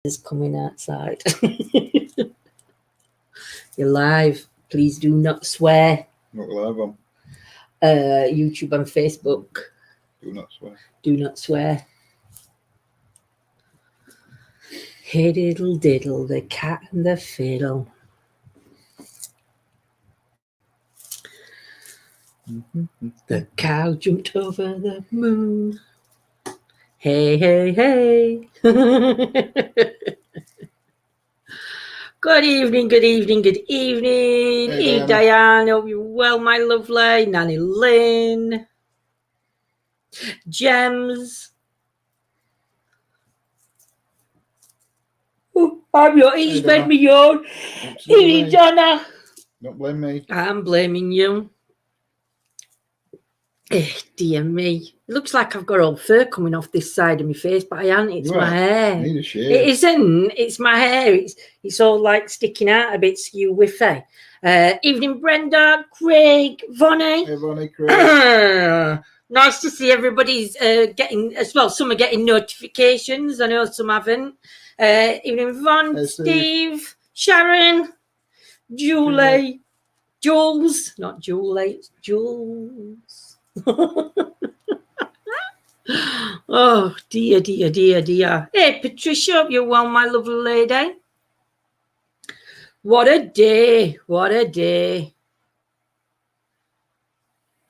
is coming outside. You're live. Please do not swear. Not live on YouTube and Facebook. Do not swear. Do not swear. Hey diddle diddle, the cat and the fiddle. The cow jumped over the moon. Hey, hey, hey. Good evening, good evening, good evening. Hey, Diane, hope you're well, my lovely. Nanny Lynn. Gems. Oh, I'm not. He's made me yawn. Evening, Donna. Don't blame me. I'm blaming you. Dear me. It looks like I've got old fur coming off this side of my face, but I haven't. It's my hair. Need a shave. It isn't. It's my hair. It's all like sticking out a bit skew whiffy. Evening, Brenda, Craig, Vonnie. Hey, Vonnie, Craig. Nice to see everybody's getting, as well, some are getting notifications. I know some haven't. Evening, Von, hey, Steve, Sharon, Julie, Jules, not Julie, it's Jules. Oh, dear, dear, dear, dear. Hey, Patricia, hope you're well, my lovely lady. What a day. What a day.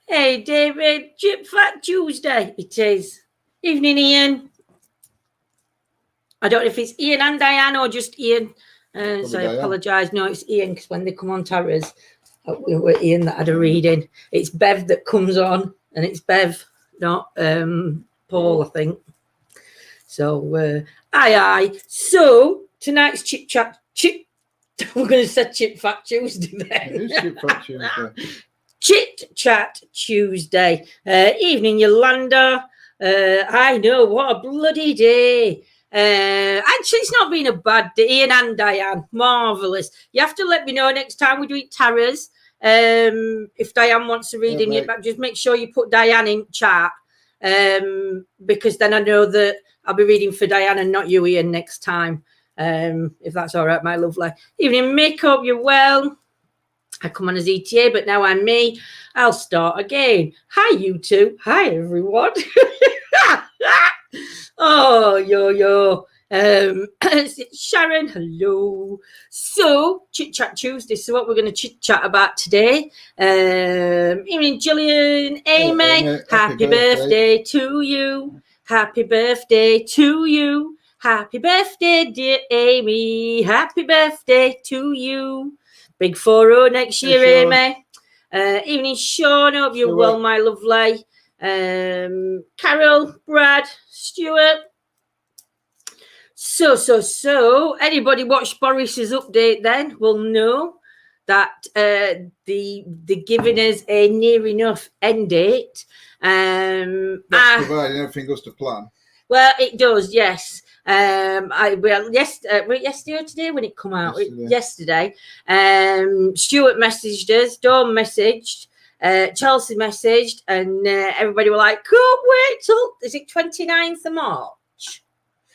Hey, David, Chip Fat Tuesday. It is. Evening, Ian. I don't know if it's Ian and Diane or just Ian. So I apologise. No, it's Ian, because when they come on Tara's, it was Ian that had a reading. It's Bev that comes on, and it's Bev, not Paul, I think. So, aye. So, tonight's Chit Chat. We're going to say Chit Fat Tuesday then. It is Chit Fat Tuesday. Chit Chat Tuesday. Evening, Yolanda. I know, what a bloody day. Actually, it's not been a bad day. Ian and Diane, marvellous. You have to let me know next time we do it Tara's. If Diane wants to read in it, but just make sure you put Diane in chat. Because then I know that I'll be reading for Diane and not you, Ian, next time. If that's all right, my lovely. Evening, Mick, hope you're well. I come on as ETA, but now I'm me. I'll start again. Hi, you two. Hi, everyone. Oh, yo. Sharon, hello. So, Chit Chat Tuesday. So, what we're going to chit chat about today. Evening, Gillian, Amy. Happy birthday to you. Happy birthday to you. Happy birthday, dear Amy. Happy birthday to you. Big 4-0 next year, Amy. Evening, Sean. Hope you're well, my lovely. Carol, Brad, Stuart. So, anybody watch Boris's update then will know that the giving us a near enough end date. That's providing everything goes to plan. Well, it does, yes. Yesterday or today when it come out? Yesterday. Stuart messaged us, Dawn messaged, Chelsea messaged, and everybody were like, can't wait till, is it 29th of March?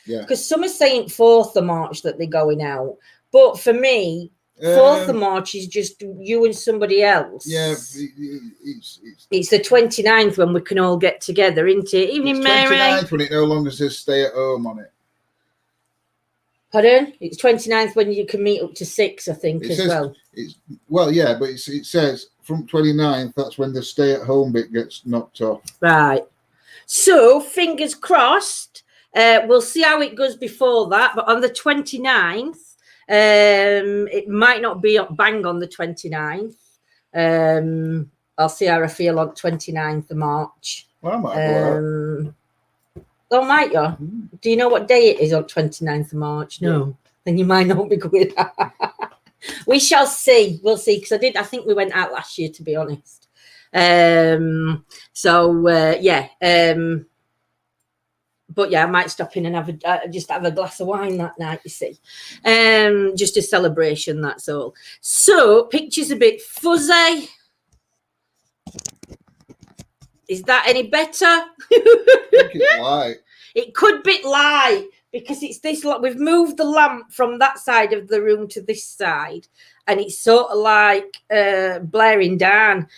Yeah. Because some are saying 4th of March that they're going out. But for me, 4th of March is just you and somebody else. Yeah, it's the 29th when we can all get together, isn't it? Evening, Mary. 29th when it no longer says stay at home on it. Pardon? It's 29th when you can meet up to 6, I think, well. Yeah, but it says from 29th, that's when the stay at home bit gets knocked off. Right. So, fingers crossed. We'll see how it goes before that. But on the 29th, it might not be bang on the 29th. I'll see how I feel on 29th of March. Well, I might go Oh, might you? Mm-hmm. Do you know what day it is on 29th of March? No. Yeah. Then you might not be going out. We shall see. We'll see. Because I think we went out last year, to be honest. But yeah, I might stop in and have a glass of wine that night, you see. Just a celebration, that's all. So, picture's a bit fuzzy. Is that any better? I think it's light. It could be light because it's this lot. We've moved the lamp from that side of the room to this side, and it's sort of like blaring down.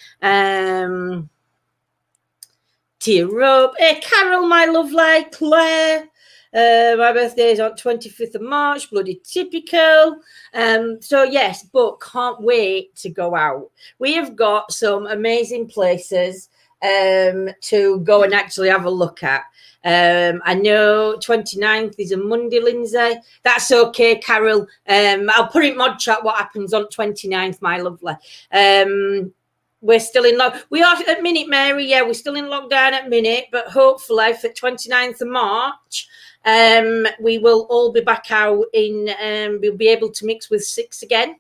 Tear up. Hey, Carol, my lovely. Claire. My birthday is on 25th of March. Bloody typical. So yes, but can't wait to go out. We have got some amazing places to go and actually have a look at. I know 29th is a Monday, Lindsay. That's okay, Carol. I'll put in mod chat what happens on 29th, my lovely. We're still in we are at minute, Mary. Yeah, we're still in lockdown at minute, but hopefully for 29th of March, we will all be back out in, we'll be able to mix with 6 again.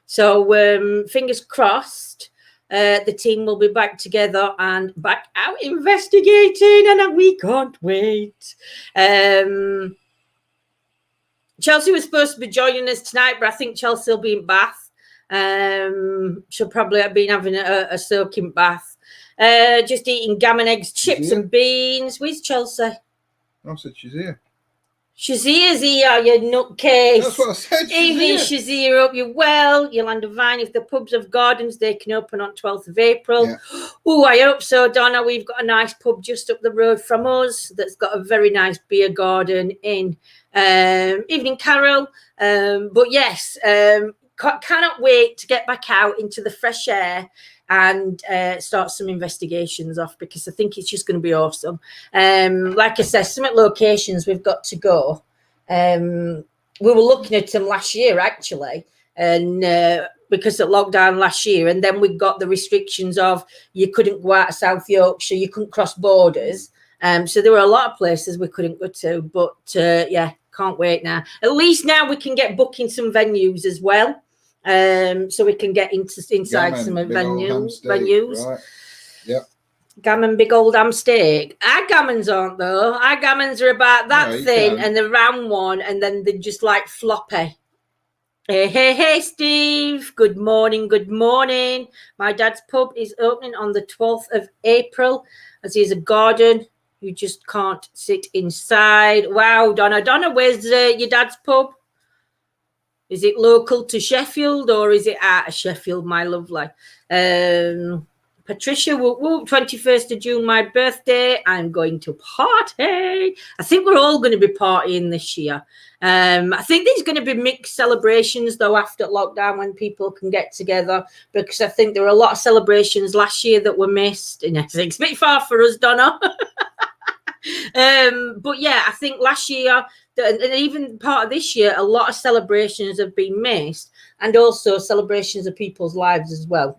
So fingers crossed, the team will be back together and back out investigating, and we can't wait. Chelsea was supposed to be joining us tonight, but I think Chelsea will be in Bath. She'll probably have been having a soaking bath. Just eating gammon eggs, chips and beans. Where's Chelsea? I said she's here. Shazia's here, you nutcase. That's what I said. Evening, Shazia. Hope you're well. Yolanda Vine, if the pubs have gardens, they can open on 12th of April. Yeah. Oh, I hope so, Donna. We've got a nice pub just up the road from us that's got a very nice beer garden in. Evening, Carol. But yes, cannot wait to get back out into the fresh air and start some investigations off, because I think it's just going to be awesome. Like I said, some locations we've got to go. We were looking at them last year, actually, and because of lockdown last year, and then we got the restrictions of you couldn't go out of South Yorkshire, you couldn't cross borders. So there were a lot of places we couldn't go to, but yeah, can't wait now. At least now we can get booking some venues as well. So we can get inside gammon, some venues. Right. Yep. Gammon, big old ham steak. Our gammons aren't, though. Our gammons are about that thin and the round one, and then they're just like floppy. Hey, Steve. Good morning. My dad's pub is opening on the 12th of April, as he has a garden. You just can't sit inside. Wow, Donna, where's your dad's pub? Is it local to Sheffield or is it out of Sheffield, my lovely? Patricia, 21st of June, my birthday. I'm going to party. I think we're all going to be partying this year. I think there's going to be mixed celebrations, though, after lockdown, when people can get together, because I think there were a lot of celebrations last year that were missed. And it's a bit far for us, Donna. But yeah, I think last year and even part of this year, a lot of celebrations have been missed, and also celebrations of people's lives as well,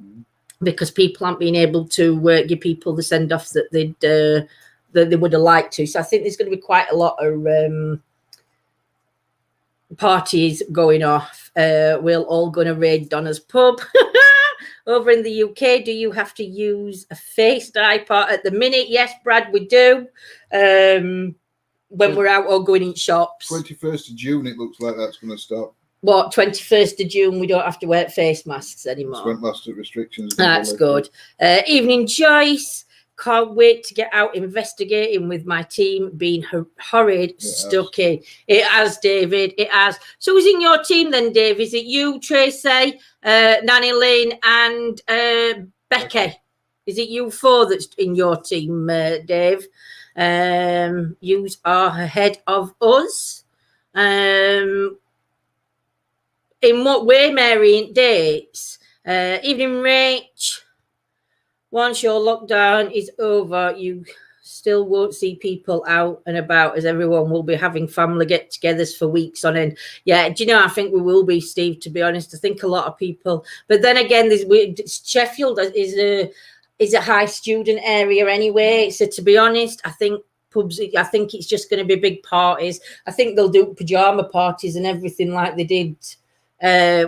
because people aren't being able to give people the send off that they would have liked to. So I think there's going to be quite a lot of parties going off. We're all going to raid Donna's pub. Over in the UK, do you have to use a face dye part at the minute? Yes, Brad, we do. When we're out or going in shops. 21st of June, it looks like that's going to stop. What, 21st of June, we don't have to wear face masks anymore? It's went last restrictions. That's good. Evening, Joyce. Can't wait to get out investigating with my team. Being horrid, stuck in. It has, David. It has. So who's in your team then, Dave? Is it you, Tracy, Nanny Lynn, and Becky? Is it you four that's in your team, Dave? You are ahead of us. In what way, Mary? Dates. Evening, Rach. Once your lockdown is over, you still won't see people out and about, as everyone will be having family get-togethers for weeks on end. Yeah, do you know, I think we will be, Steve, to be honest. I think a lot of people. But then again, Sheffield is a high student area anyway. So to be honest, I think pubs, I think it's just going to be big parties. I think they'll do pajama parties and everything like they did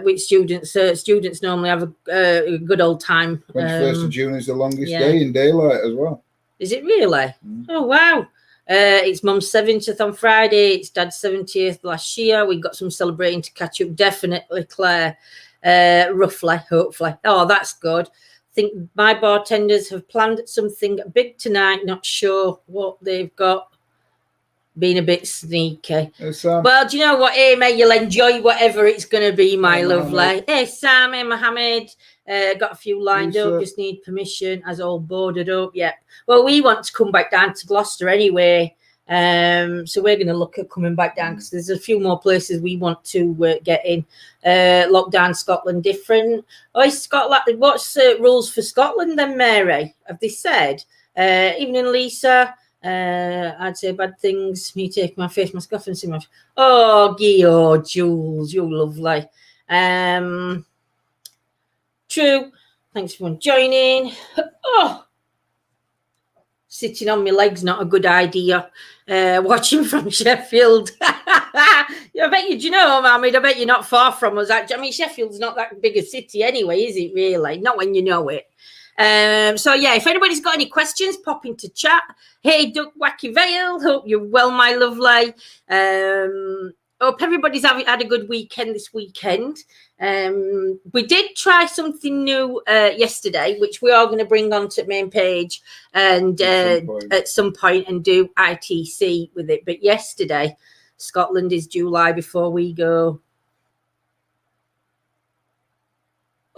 with students. Students normally have a good old time. 21st of June is the longest day in daylight as well. Is it really? Oh, wow. It's Mum's 70th on Friday. It's Dad's 70th last year. We got some celebrating to catch up. Definitely, Claire. Roughly, hopefully. Oh, that's good. I think my bartenders have planned something big tonight. Not sure what they've got. being a bit sneaky. Hey, Sam. Well, do you know what, Amy? You'll enjoy whatever it's going to be, my Hey, lovely. Mohammed. Hey, Sam, hey, Mohammed. Got a few lined Lisa. up. Just need permission. As all boarded up. Yep. Well, we want to come back down to Gloucester anyway. So we're going to look at coming back down because there's a few more places we want to get in. Lockdown Scotland different. Oh, Scotland. What's the rules for Scotland then, Mary? Have they said? Evening, Lisa. I'd say bad things. Me take my face mask off and see my. Oh, Gio, Jules, you're lovely. True. Thanks for joining. Oh, sitting on my legs, not a good idea. Watching from Sheffield. I bet you, do you know, Mohammed, I bet you're not far from us. I mean, Sheffield's not that big a city anyway, is it really? Not when you know it. So yeah, if anybody's got any questions, pop into chat. Hey, Duck Wacky Vale, hope you're well, my lovely. Hope everybody's had a good weekend this weekend. We did try something new yesterday, which we are going to bring onto the main page and at some point and do ITC with it. But yesterday, Scotland is July before we go.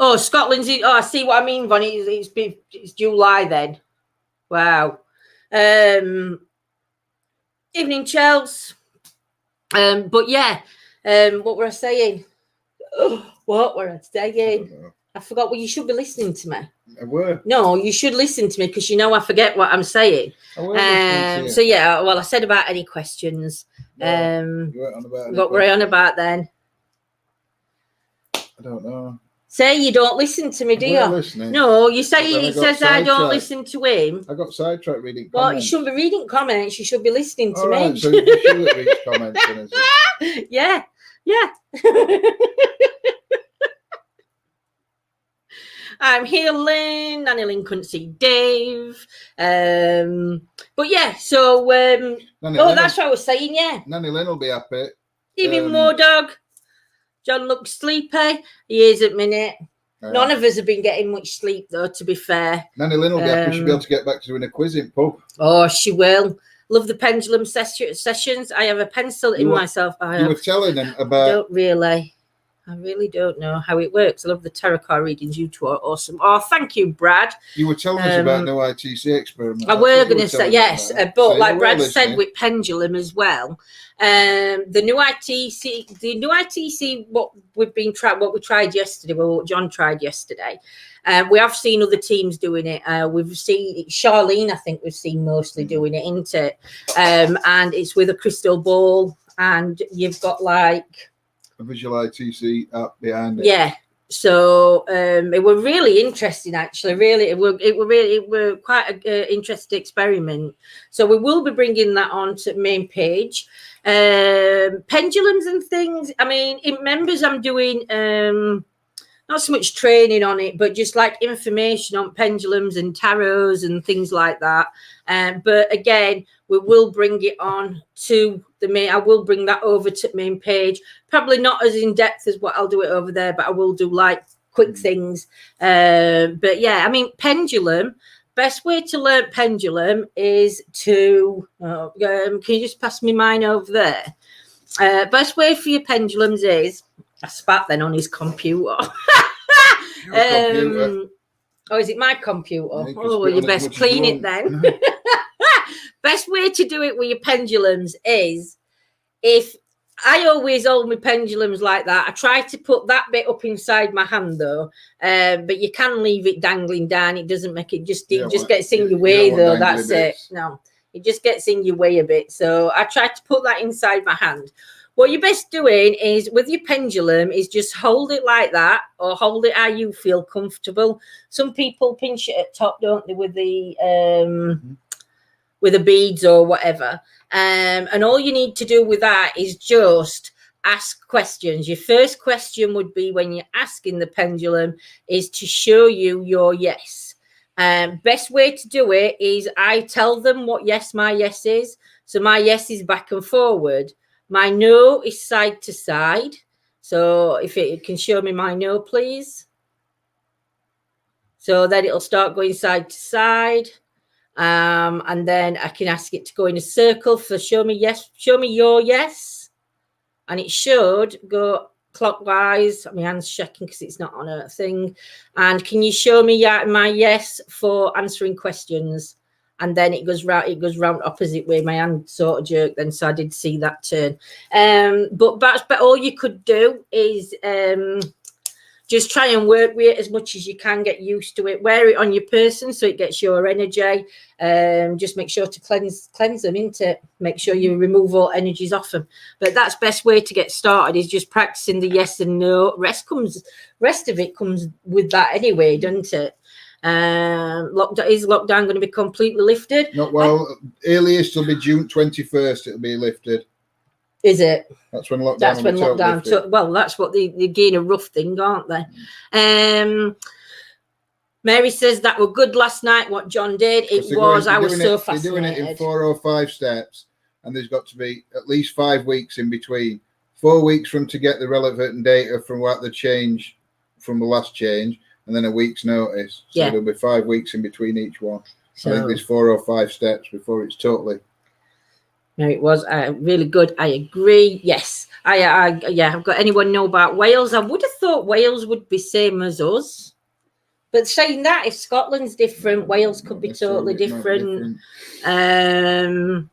Oh, Scotland's. Oh, I see what I mean, Vonnie. It's July then. Wow. Evening, Chels. But yeah. What were I saying? What were I saying? I forgot. Well, you should be listening to me. I were. No, you should listen to me because you know I forget what I'm saying. I were listening to you. So yeah. Well, I said about any questions. You weren't on about what were I on about then? I don't know. Say you don't listen to me, do you? Listening. No, you say he says I don't sidetracked. listen to him. I got sidetracked reading comments. Well, you shouldn't be reading comments. You should be listening to me. Right, so you should read comments, then, is it? Yeah. I'm healing. Nanny Lynn couldn't see Dave. But yeah, so that's what I was saying, yeah. Nanny Lynn will be happy. Even more dog. John looks sleepy. He is at minute. None of us have been getting much sleep, though, to be fair. Nanny Lynn will be happy. She'll be able to get back to doing a quiz in pub. Oh, she will. Love the pendulum sessions. I have a pencil in myself. You were telling them about... I really don't know how it works. I love the tarot card readings. You two are awesome. Oh, thank you, Brad. You were telling us about no ITC experiment. I were going to say, yes, but so like Brad said with Pendulum as well, the new ITC, what we tried yesterday, what John tried yesterday, we have seen other teams doing it. We've seen Charlene, I think we've seen mostly doing it, isn't it? And it's with a crystal ball, and you've got like a visual ITC up behind it. Yeah. So it were really interesting, actually. Really, it were quite an interesting experiment. So we will be bringing that on to the main page. Pendulums and things. I mean, in members, I'm doing not so much training on it, but just like information on pendulums and tarots and things like that. But again, we will bring it on to the main. I will bring that over to the main page. Probably not as in depth as what I'll do it over there, but I will do like quick things. But yeah, I mean, pendulum. Best way to learn pendulum is to. Can you just pass me mine over there? Best way for your pendulums is. I spat then on his computer. Oh, is it my computer? Yeah, well, you best clean it then. Best way to do it with your pendulums is if I always hold my pendulums like that. I try to put that bit up inside my hand though, but you can leave it dangling down. It doesn't make it just gets in your way though. That's it. No, it just gets in your way a bit. So I try to put that inside my hand. What you're best doing is with your pendulum is just hold it like that or hold it how you feel comfortable. Some people pinch it at top, don't they, with the beads or whatever. And all you need to do with that is just ask questions. Your first question would be when you're asking the pendulum is to show you your yes. Best way to do it is I tell them what my yes is. So my yes is back and forward. My no is side to side. So if it can show me my no, please. So then it'll start going side to side. And then I can ask it to go in a circle for show me your yes. And it should go clockwise. My hand's shaking because it's not on a thing. And can you show me my yes for answering questions? And then it goes round opposite way. My hand sort of jerked then, so I did see that turn. But all you could do is just try and work with it as much as you can, get used to it. Wear it on your person so it gets your energy. Just make sure to cleanse them, into it. Make sure you remove all energies off them. But that's best way to get started, is just practicing the yes and no. Rest of it comes with that anyway, doesn't it? Is lockdown going to be completely lifted? Not well. Earliest will be June 21st. It'll be lifted. Is it? That's when lockdown. Well, that's what they're getting a rough thing, aren't they? Mary says that were good last night. What John did, I was so fascinated. They're doing it in 4 or 5 steps, and there's got to be at least 5 weeks in between. 4 weeks from to get the relevant data from what the change from the last change, and then a week's notice. So there'll be 5 weeks in between each one. So I think there's 4 or 5 steps before it's totally. No, it was really good. I agree. Yes, I've got anyone know about Wales? I would have thought Wales would be same as us, but saying that, if Scotland's different, Wales could be totally different. But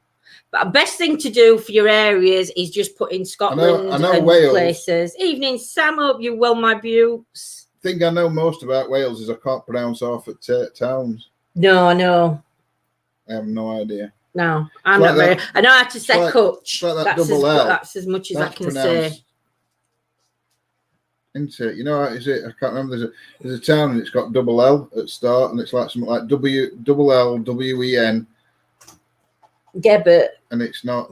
best thing to do for your areas is just put in Scotland I know and Wales. Places. Evening, Sam. Hope you well, my beauts. The thing I know most about Wales is I can't pronounce half at towns. No, I have no idea. No, I'm not very. I know how to say coach. That's as much as I can say. Isn't it? You know, is it? I can't remember. There's a town and it's got double L at start, and it's like something like WLWEN. Gebbert. And it's not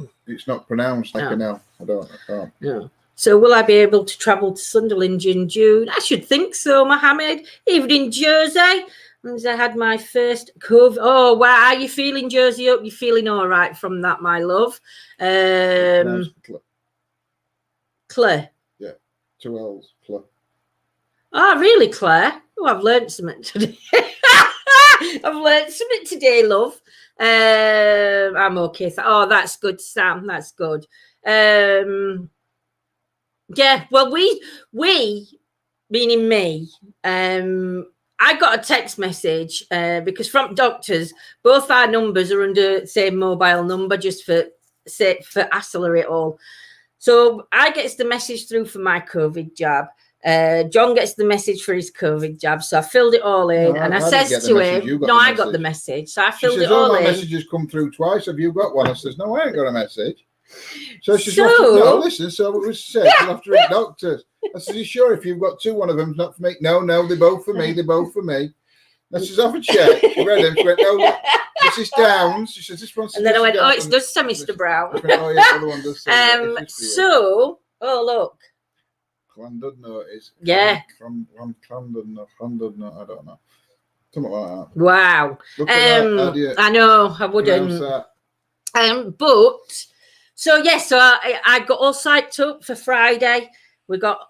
pronounced like an L. I can't. No. So will I be able to travel to Sunderland in June? I should think so, Mohammed. Evening, Jersey. As I had my first COVID. Oh, wow. How are you feeling, Jersey? Up? You feeling all right from that, my love? Claire. Yeah, 2 L's. Claire. Oh, really, Claire? Oh, I've learned something today. Love. I'm okay. Oh, that's good, Sam. That's good. Yeah, well, we, meaning me, I got a text message because from doctors, both our numbers are under the same mobile number, just for hassle it all. So I gets the message through for my COVID jab. John gets the message for his COVID jab. So I filled it all in, and I says to him, I got the message. So I filled it all in. Messages come through twice. Have you got one? I says, no, I ain't got a message. So she says, no, listen. So it was said, you'll have to read doctors. I said, you sure if you've got 2, one of them's not for me? No, they're both for me. They're both for me. I says, have a check. She read them. She went, no, this is Downs. She says, this one's. And then I went, it does say Mr. Brown. Went, oh, yeah, the other one does say look. Clandon, no, it is. Yeah. From Clandon, no, I don't know. Something like that. Wow. I know, I wouldn't. But, so I got all psyched up for Friday. We got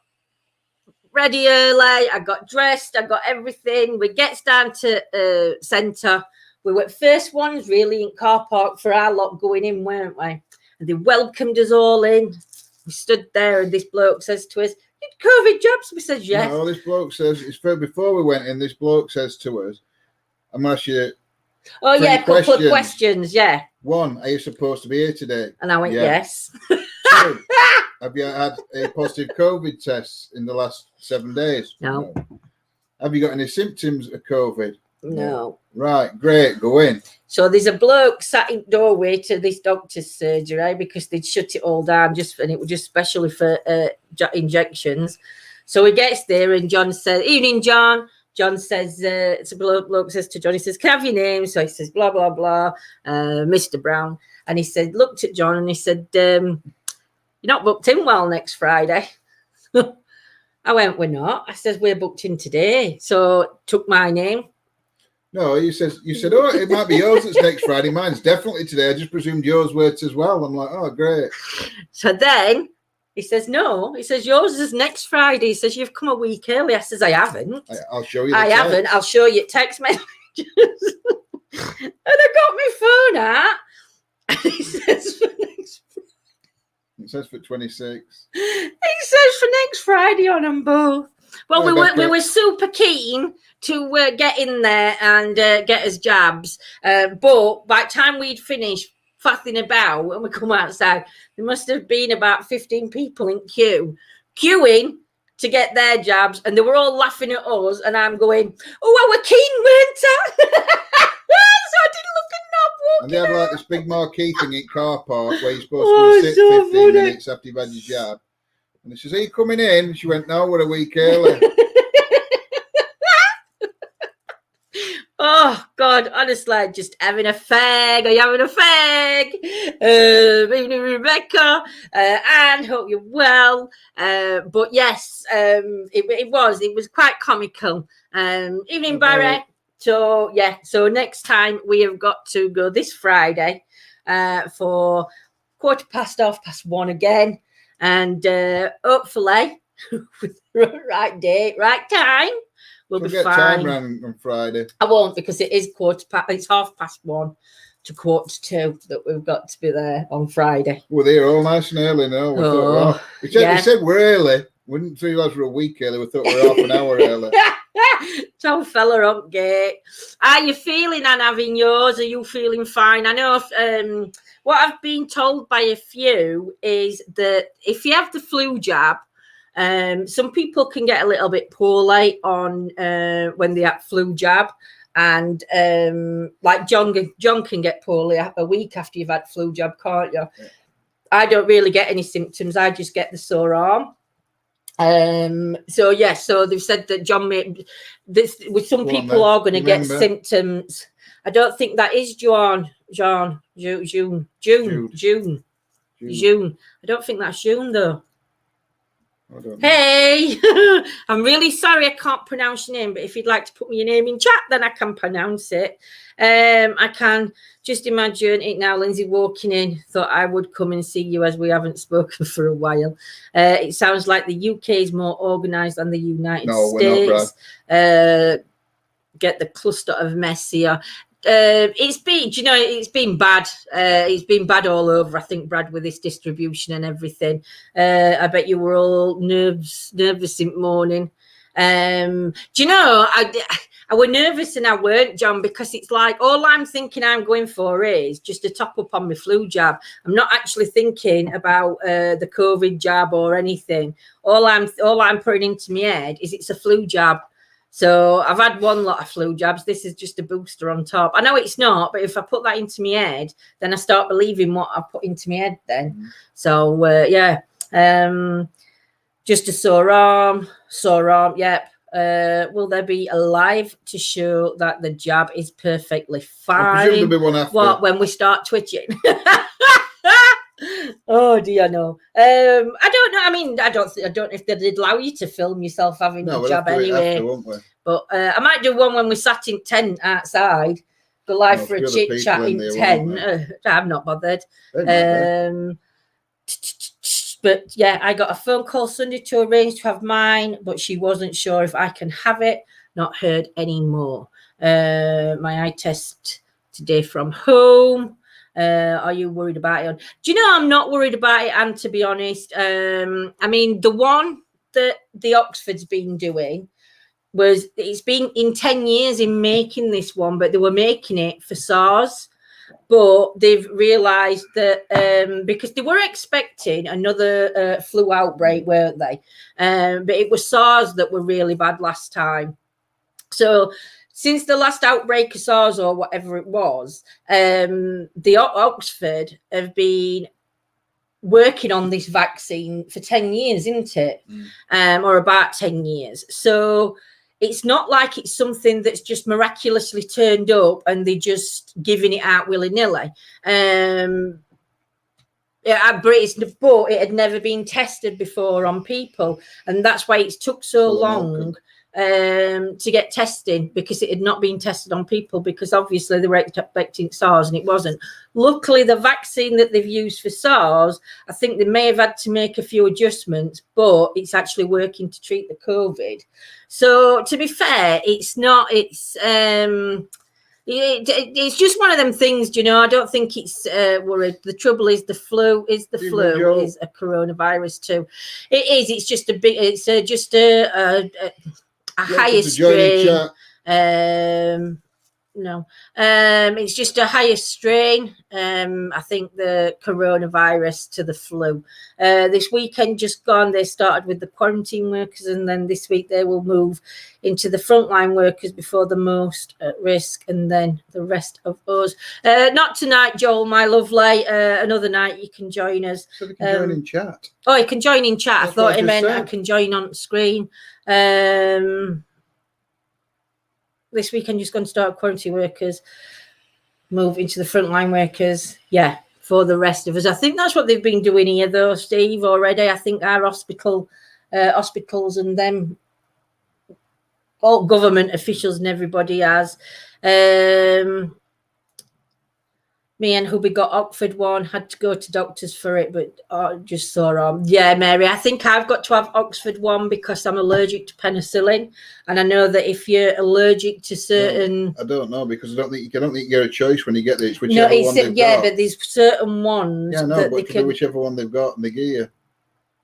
ready early. I got dressed. I got everything. We gets down to centre. We were first ones really in car park for our lot going in, weren't we? And they welcomed us all in. We stood there, and this bloke says to us, "COVID jobs?" We said yes. No, this bloke says before we went in. This bloke says to us, "I'm going to ask you." Oh yeah, a couple of questions. Yeah. 1, are you supposed to be here today? And I went, yes. 2, have you had a positive COVID test in the last 7 days? No. Have you got any symptoms of COVID? No. Right, great, go in. So there's a bloke sat in the doorway to this doctor's surgery because they'd shut it all down and it was just specially for injections. So he gets there and John says, "Evening, John." John says, it's a bloke says to John, he says, "Can I have your name?" So he says, blah, blah, blah, Mr. Brown. And he said, looked at John and he said, "You're not booked in well next Friday." I went, "We're not." I says, "We're booked in today." So took my name. No, you said, "Oh, it might be yours that's next Friday. Mine's definitely today. I just presumed yours works as well." I'm like, "Oh, great." So then he says, "No." He says, "Yours is next Friday." He says, "You've come a week early." I says, "I haven't." I'll show you. I haven't. I'll show you text messages. And I got my phone out, and it says for next. It says for 26. It says for next Friday on them both. Well, we were super keen to get in there and get us jabs, but by the time we'd finished faffing about when we come outside, there must have been about 15 people in queuing to get their jabs, and they were all laughing at us, and I'm going, oh, I were keen, weren't I? So I didn't look at Knob. And they had like this big marquee thing in car park where you're supposed to sit so 15 minutes after you've had your jab. And he says, are you coming in? And she went, no, we're a week early. Oh, God, honestly, just having a fag. Are you having a fag? Evening, Rebecca. Anne, hope you're well. But yes, it was quite comical. Evening, Barry. So, yeah, so next time we have got to go this Friday for 1:15 again. And hopefully, with the right date, right time, we'll be get fine. Time round on Friday. I won't, because it is it's 1:30 to 1:45 that we've got to be there on Friday. We're there all nice and early now. We said we're early. We didn't realise we're a week early. We thought we were half an hour early. Tell fella up gate. How are you feeling, and having yours? Are you feeling fine? I know what I've been told by a few is that if you have the flu jab, some people can get a little bit poorly on when they have flu jab, and like John can get poorly a week after you've had flu jab, can't you? Yeah. I don't really get any symptoms. I just get the sore arm. So they've said that John with some people are going to get symptoms. I don't think that is June. I don't think that's June though. Hey, I'm really sorry I can't pronounce your name, but if you'd like to put me your name in chat, then I can pronounce it. I can just imagine it now. Lindsay walking in, thought I would come and see you as we haven't spoken for a while. It sounds like the UK is more organised than the United States. Get the cluster of mess here. It's been bad. It's been bad all over. I think, Brad, with this distribution and everything. I bet you were all nervous in the morning. Do you know, I were nervous and I weren't, John, because it's like all I'm thinking I'm going for is just to top up on my flu jab. I'm not actually thinking about the COVID jab or anything. All I'm putting into my head is it's a flu jab. So I've had one lot of flu jabs. This is just a booster on top. I know it's not, but if I put that into my head, then I start believing what I put into my head then. Mm. So, just a sore arm. Yep. Will there be a live to show that the jab is perfectly fine? I presume there'll be one after. What, when we start twitching? Oh dear, no. I don't know. I mean, I don't know if they'd allow you to film yourself having your jab anyway. After, won't we? But I might do one when we sat in tent outside, go live for a chit chat in tent. I'm not bothered. But yeah, I got a phone call Sunday to arrange to have mine, but she wasn't sure if I can have it. Not heard any more. My eye test today from home. Are you worried about it? Do you know I'm not worried about it? And to be honest, I mean, the one that the Oxford's been doing it's been in 10 years in making this one, but they were making it for SARS. But they've realised that because they were expecting another flu outbreak, weren't they? But it was SARS that were really bad last time. So since the last outbreak of SARS or whatever it was, the Oxford have been working on this vaccine for 10 years, isn't it? Or about 10 years. So it's not like it's something that's just miraculously turned up and they're just giving it out willy-nilly. But it had never been tested before on people. And that's why it took so long to get testing, because it had not been tested on people, because obviously they were expecting SARS and it wasn't. Luckily, the vaccine that they've used for SARS, I think they may have had to make a few adjustments, but it's actually working to treat the COVID. So to be fair, it's It's just one of them things, you know. I don't think it's worried. The trouble is the flu is a coronavirus too. It is. It's just a big. It's just a higher strain. No, it's just a higher strain. I think the coronavirus to the flu. This weekend just gone, they started with the quarantine workers, and then this week they will move into the frontline workers before the most at risk, and then the rest of us. Not tonight, Joel, my lovely. Another night you can join us. So they can join in chat. Oh, you can join in chat. That's I thought it meant I can join on screen. This weekend just going to start quarantine workers, move into the frontline workers. Yeah, for the rest of us. I think that's what they've been doing here, though, Steve, already. I think our hospitals and them, all government officials and everybody has. Me and hubby got Oxford one, had to go to doctors for it, but just saw yeah, Mary, I think I've got to have Oxford one because I'm allergic to penicillin, and I know that if you're allergic to certain, I don't know, because I don't think you get a choice when you get this. Whichever one they've got. But there's certain ones. Yeah, no, but it can be whichever one they've got and they give you.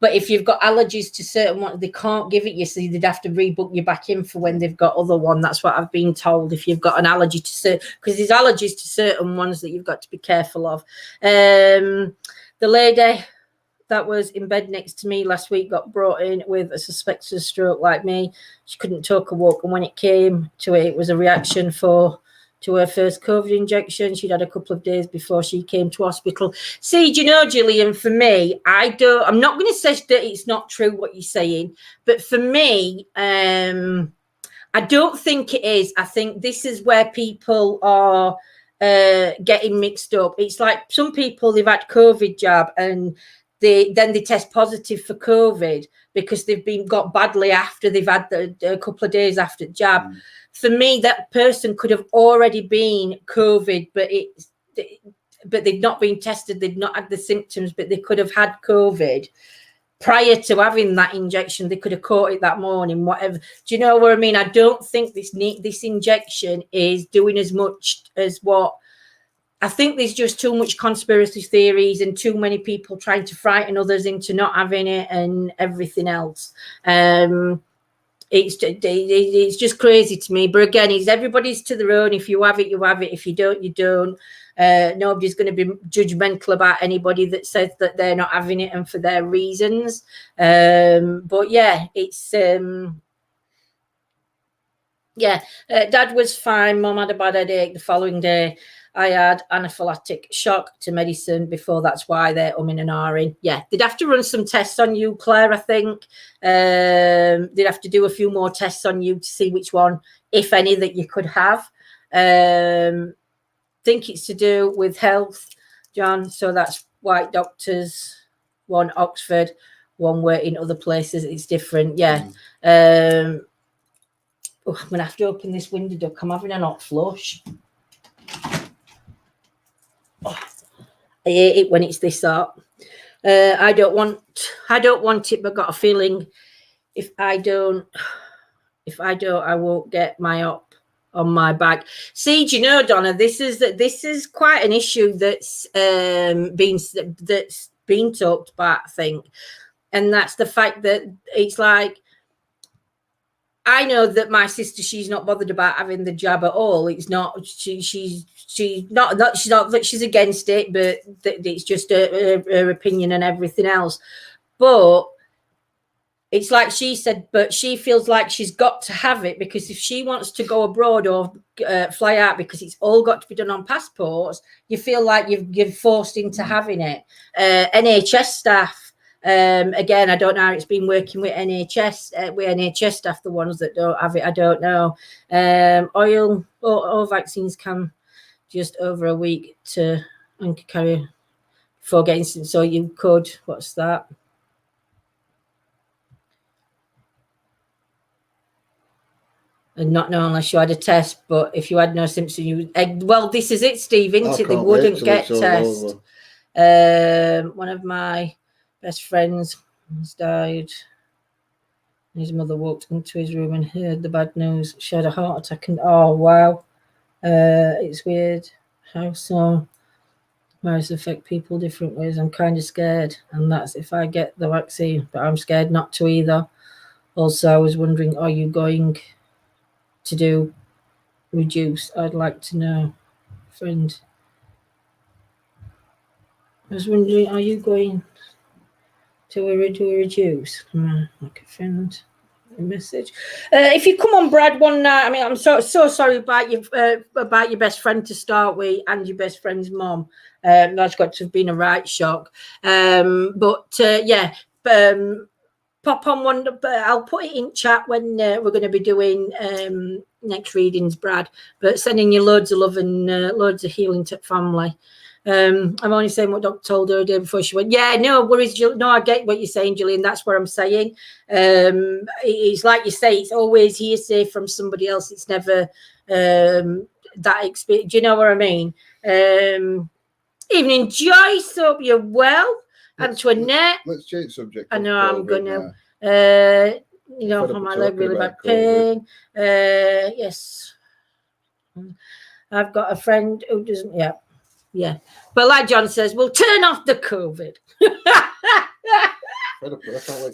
But if you've got allergies to certain ones, they can't give it you, so they'd have to rebook you back in for when they've got other one. That's what I've been told. If you've got an allergy to certain, because there's allergies to certain ones that you've got to be careful of. The lady that was in bed next to me last week got brought in with a suspected stroke like me. She couldn't talk or walk, and when it came to it, it was a reaction to her first COVID injection. She'd had a couple of days before she came to hospital. See, do you know, Gillian, for me, I'm not going to say that it's not true what you're saying, but for me, I don't think it is. I think this is where people are getting mixed up. It's like some people, they've had COVID jab and they test positive for COVID because they've got badly after they've had a couple of days after jab. Mm. For me, that person could have already been COVID, but they've not been tested. They've not had the symptoms, but they could have had COVID prior to having that injection. They could have caught it that morning, whatever. Do you know what I mean? I don't think this injection is doing as much as what. I think there's just too much conspiracy theories and too many people trying to frighten others into not having it and everything else. It's just crazy to me. But again, it's everybody's to their own. If you have it, you have it. If you don't, you don't. Nobody's going to be judgmental about anybody that says that they're not having it and for their reasons. But yeah, it's Dad was fine. Mum had a bad headache the following day. I had anaphylactic shock to medicine before. That's why they're umming and ahhing. Yeah, they'd have to run some tests on you, Claire, I think. They'd have to do a few more tests on you to see which one, if any, that you could have. Think it's to do with health, John. So that's white doctors, one Oxford, one where in other places it's different. Yeah. I'm going to have to open this window, Duck. I'm having a hot flush. Oh, I hate it when it's this hot. I don't want it, but got a feeling if I don't, I won't get my up on my back. See, do you know, Donna, this is quite an issue that's been talked about, I think, and that's the fact that it's like. I know that my sister, she's not bothered about having the jab at all. It's not, she's not that she's against it, but it's just her opinion and everything else. But it's like she said, but she feels like she's got to have it because if she wants to go abroad or fly out, because it's all got to be done on passports, you feel like you're forced into having it. NHS staff. Again, I don't know how it's been working with NHS staff, the ones that don't have it, I don't know. All vaccines come just over a week to carry before getting, so you could, what's that? And not know unless you had a test, but if you had no symptoms, well, this is it, Steve, isn't it? They wouldn't get tests. One of my best friends has died. His mother walked into his room and heard the bad news. She had a heart attack. And oh, wow. It's weird how some virus affect people different ways. I'm kind of scared, and that's if I get the vaccine, but I'm scared not to either. Also, I was wondering, are you going to do reduce? I'd like to know, friend. I was wondering, are you going to do a reduce? Like a friend. Message. If you come on, Brad, one night. I mean, I'm so sorry about your best friend to start with, and your best friend's mom. That's got to have been a right shock. Yeah. Pop on one. I'll put it in chat when we're going to be doing next readings, Brad. But sending you loads of love and loads of healing to family. I'm only saying what Doc told her the day before she went. Yeah, no worries, Jill. No, I get what you're saying, Gillian. That's what I'm saying. It's like you say, it's always hearsay from somebody else. It's never that experience. Do you know what I mean? Evening, Joyce. Hope you're well. Antoinette. Let's change subject. I know I'm gonna. For my leg, really bad pain. Yes. I've got a friend who doesn't. Yeah. But like John says, we'll turn off the COVID.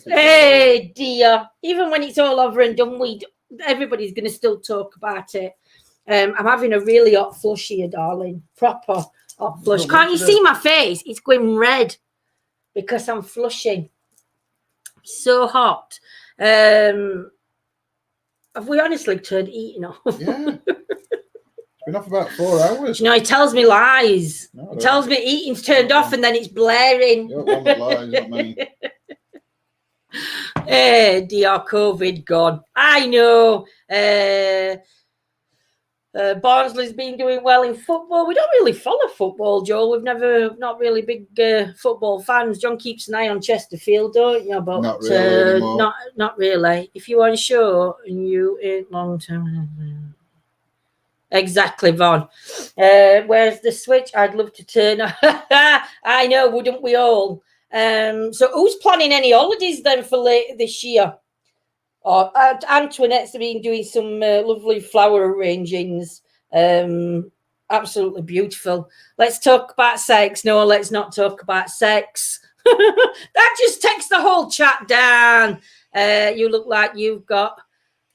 Hey, dear. Even when it's all over and done, everybody's going to still talk about it. I'm having a really hot flush here, darling. Proper hot flush. Can't you see my face? It's going red because I'm flushing. So hot. Have we honestly turned eating off? Yeah. Been off about 4 hours. No, he tells me lies. No, he tells me eating's turned off and then it's blaring. You don't want lies, not me. Hey, dear COVID gone. I know. Barnsley's been doing well in football. We don't really follow football, Joel. We've not really big football fans. John keeps an eye on Chesterfield, don't you? But not really not really. If you're unsure and you ain't long term. Exactly, Von. Where's the switch? I'd love to turn. I know, wouldn't we all? So who's planning any holidays then for later this year? Antoinette's been doing some lovely flower arrangings. Absolutely beautiful. Let's talk about sex. No, let's not talk about sex. That just takes the whole chat down. You look like you've got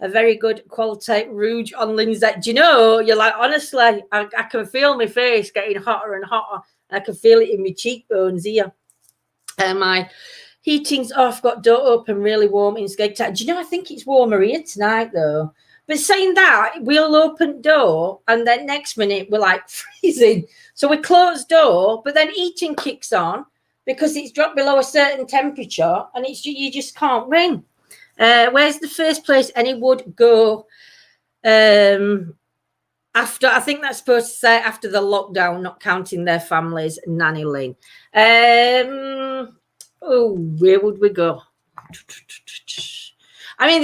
a very good quality rouge on, Lindsay. Do you know, you're like, honestly, I can feel my face getting hotter and hotter. I can feel it in my cheekbones here. My heating's off, got door open, really warm in Skeg. Do you know, I think it's warmer here tonight, though. But saying that, we'll open door, and then next minute, we're like freezing. So we close door, but then heating kicks on because it's dropped below a certain temperature, and you just can't ring. Where's the first place any would go after? I think that's supposed to say after the lockdown, not counting their families. Nanny Lynn. Where would we go? I mean,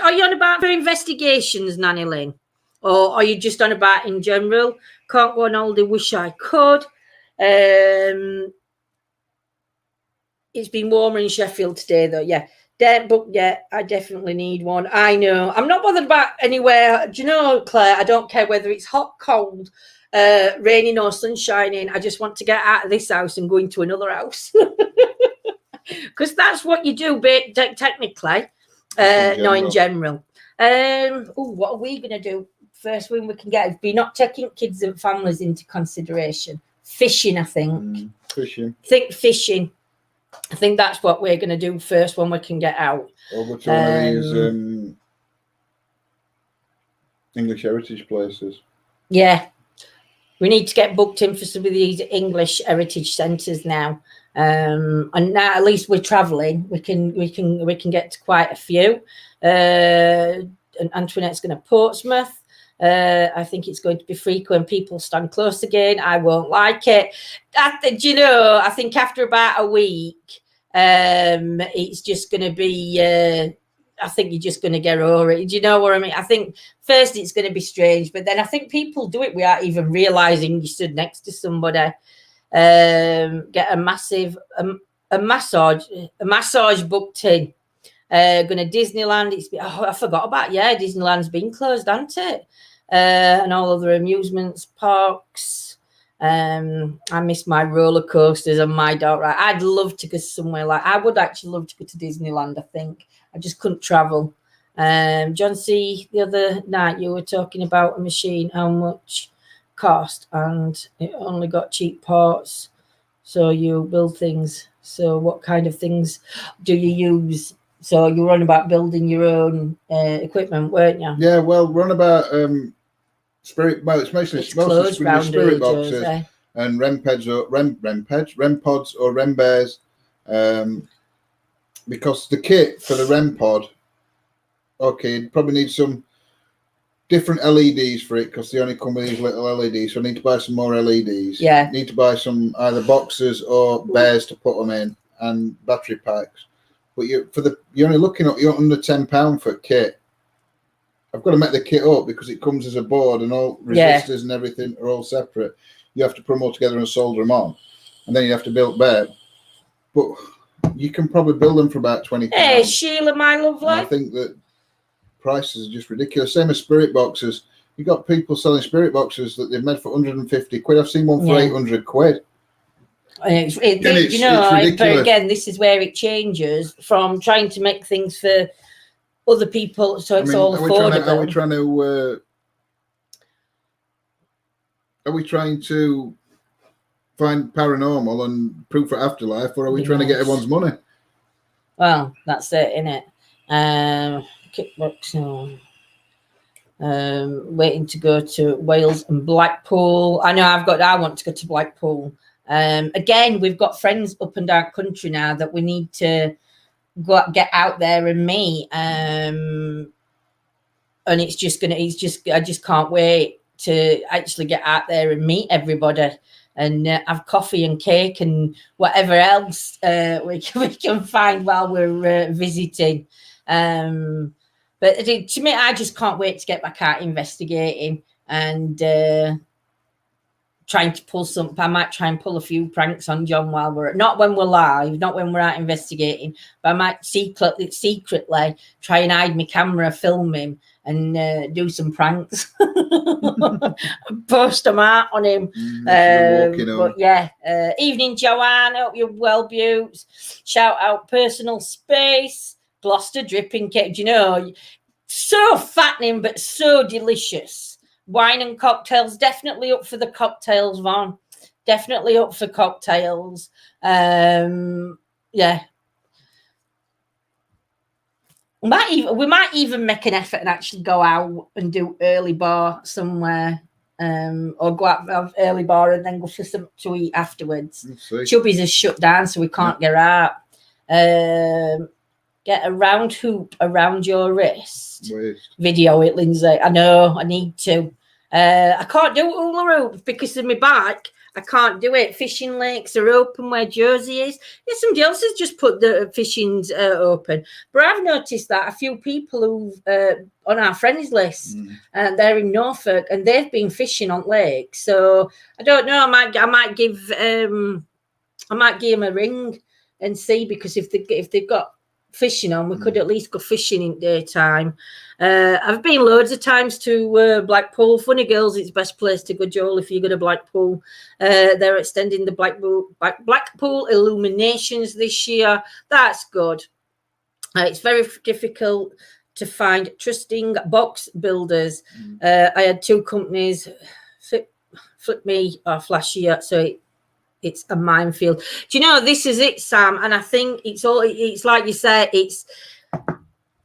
are you on about for investigations, Nanny Lynn, or are you just on about in general? Can't go on holiday. Wish I could. It's been warmer in Sheffield today, though. Yeah. Don't book yet. I definitely need one. I know. I'm not bothered about anywhere. Do you know, Claire? I don't care whether it's hot, cold, raining or sunshining. I just want to get out of this house and go into another house. Because that's what you do, technically. In general. What are we going to do? First one we can get is be not taking kids and families into consideration. Fishing, I think. Fishing. I think that's what we're going to do first when we can get out. Over to one of these English heritage places. Yeah. We need to get booked in for some of these English heritage centres now. And now at least we're travelling. We can get to quite a few. And Antoinette's going to Portsmouth. I think it's going to be frequent when people stand close again. I won't like it. I think after about a week, it's just going to be, I think you're just going to get over it. Do you know what I mean? I think first it's going to be strange, but then I think people do it without even realising you stood next to somebody. Get a massive massage booked in. Going to Disneyland. I forgot about, Disneyland's been closed, hasn't it? and all other amusements parks. I miss my roller coasters and my dog ride. I'd love to go somewhere I would actually love to go to Disneyland. I think I just couldn't travel. John C, the other night you were talking about a machine, how much cost, and it only got cheap parts. So you build things. So what kind of things do you use? So you were on about building your own equipment, weren't you? Yeah, well, we're on about spirit. Well, it's mostly spirit boxes and REM pods or REM bears. Because the kit for the REM pod, okay, you'd probably need some different LEDs for it because they only come with these little LEDs. So I need to buy some more LEDs. Yeah. Need to buy some either boxes or bears to put them in and battery packs. But you're only looking at you're under £10 for a kit. I've got to make the kit up because it comes as a board and all resistors and everything are all separate. You have to put them all together and solder them on, and then you have to build bear. But you can probably build them for about £20. Hey, Sheila, my lovely. And I think that prices are just ridiculous. Same as spirit boxes. You got people selling spirit boxes that they've made for 150 quid. I've seen one for 800 quid. It's ridiculous. But again, this is where it changes from trying to make things for other people, so it's all affordable. Are we trying to find paranormal and proof for afterlife, or are we trying to get everyone's money? Well, that's it, innit? Kickboxing. Waiting to go to Wales and Blackpool. I want to go to Blackpool. Again, we've got friends up and down country now that we need to get out there and meet. And I just can't wait to actually get out there and meet everybody and have coffee and cake and whatever else we can find while we're visiting. But to me, I just can't wait to get back out investigating and trying to pull something. I might try and pull a few pranks on John while not when we're live, not when we're out investigating, but I might secretly try and hide my camera, film him, and do some pranks. Post them out on him. But yeah, evening, Joanne. Hope you're well, Buttes. Shout out personal space. Gloucester dripping cake. So fattening, but so delicious. Wine and cocktails, definitely up for the cocktails, Vaughn. Definitely up for cocktails. Yeah. We might even make an effort and actually go out and do early bar somewhere. Or go out have early bar and then go for something to eat afterwards. Chubby's is shut down, so we can't get out. Get a round hoop around your wrist. Video it, Lindsay. I know, I need to. I can't do hula hoop because of my back. I can't do it. Fishing lakes are open where Josie is. Yeah, somebody else has just put the fishings open. But I've noticed that a few people who've on our friends list, and they're in Norfolk, and they've been fishing on lakes. So I don't know. I might give them a ring and see, because if they've got fishing on, we could at least go fishing in daytime. I've been loads of times to Blackpool. Funny Girls, it's the best place to go, Joel, if you go to Blackpool. They're extending the Blackpool illuminations this year. That's good. It's very difficult to find trusting box builders. I had two companies flip me off last year, so it's a minefield. Do you know, this is it, Sam? And I think it's like you say,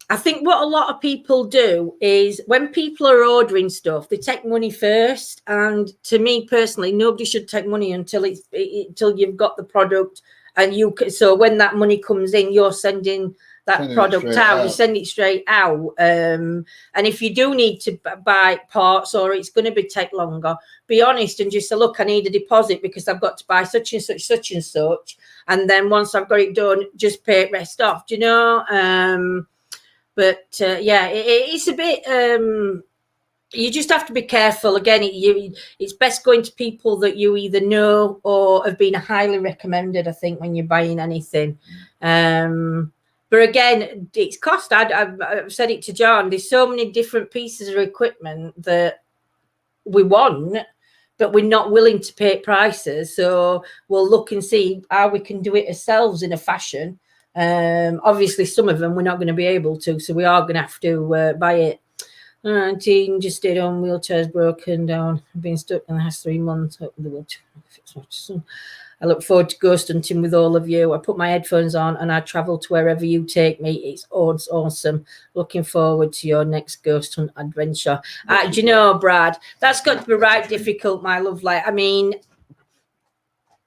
I think what a lot of people do is when people are ordering stuff, they take money first. And to me personally, nobody should take money until you've got the product. And so when that money comes in, you're sending that product out. You send it straight out. And if you do need to buy parts, or it's going to take longer, be honest and just say, look, I need a deposit because I've got to buy such and such. And then once I've got it done, just pay it rest off. Do you know? Yeah, it's a bit. You just have to be careful. Again, it's best going to people that you either know or have been highly recommended, I think, when you're buying anything. But again, it's cost. I've said it to John. There's so many different pieces of equipment that we want, but we're not willing to pay prices. So we'll look and see how we can do it ourselves in a fashion. Obviously, some of them we're not going to be able to, so we are going to have to buy it. 19 just stayed on, wheelchairs broken down, been stuck in the last 3 months. I look forward to ghost hunting with all of you. I put my headphones on and I travel to wherever you take me. It's awesome. Looking forward to your next ghost hunt adventure. Do you know, Brad, that's got to be right difficult, my love. Like, I mean,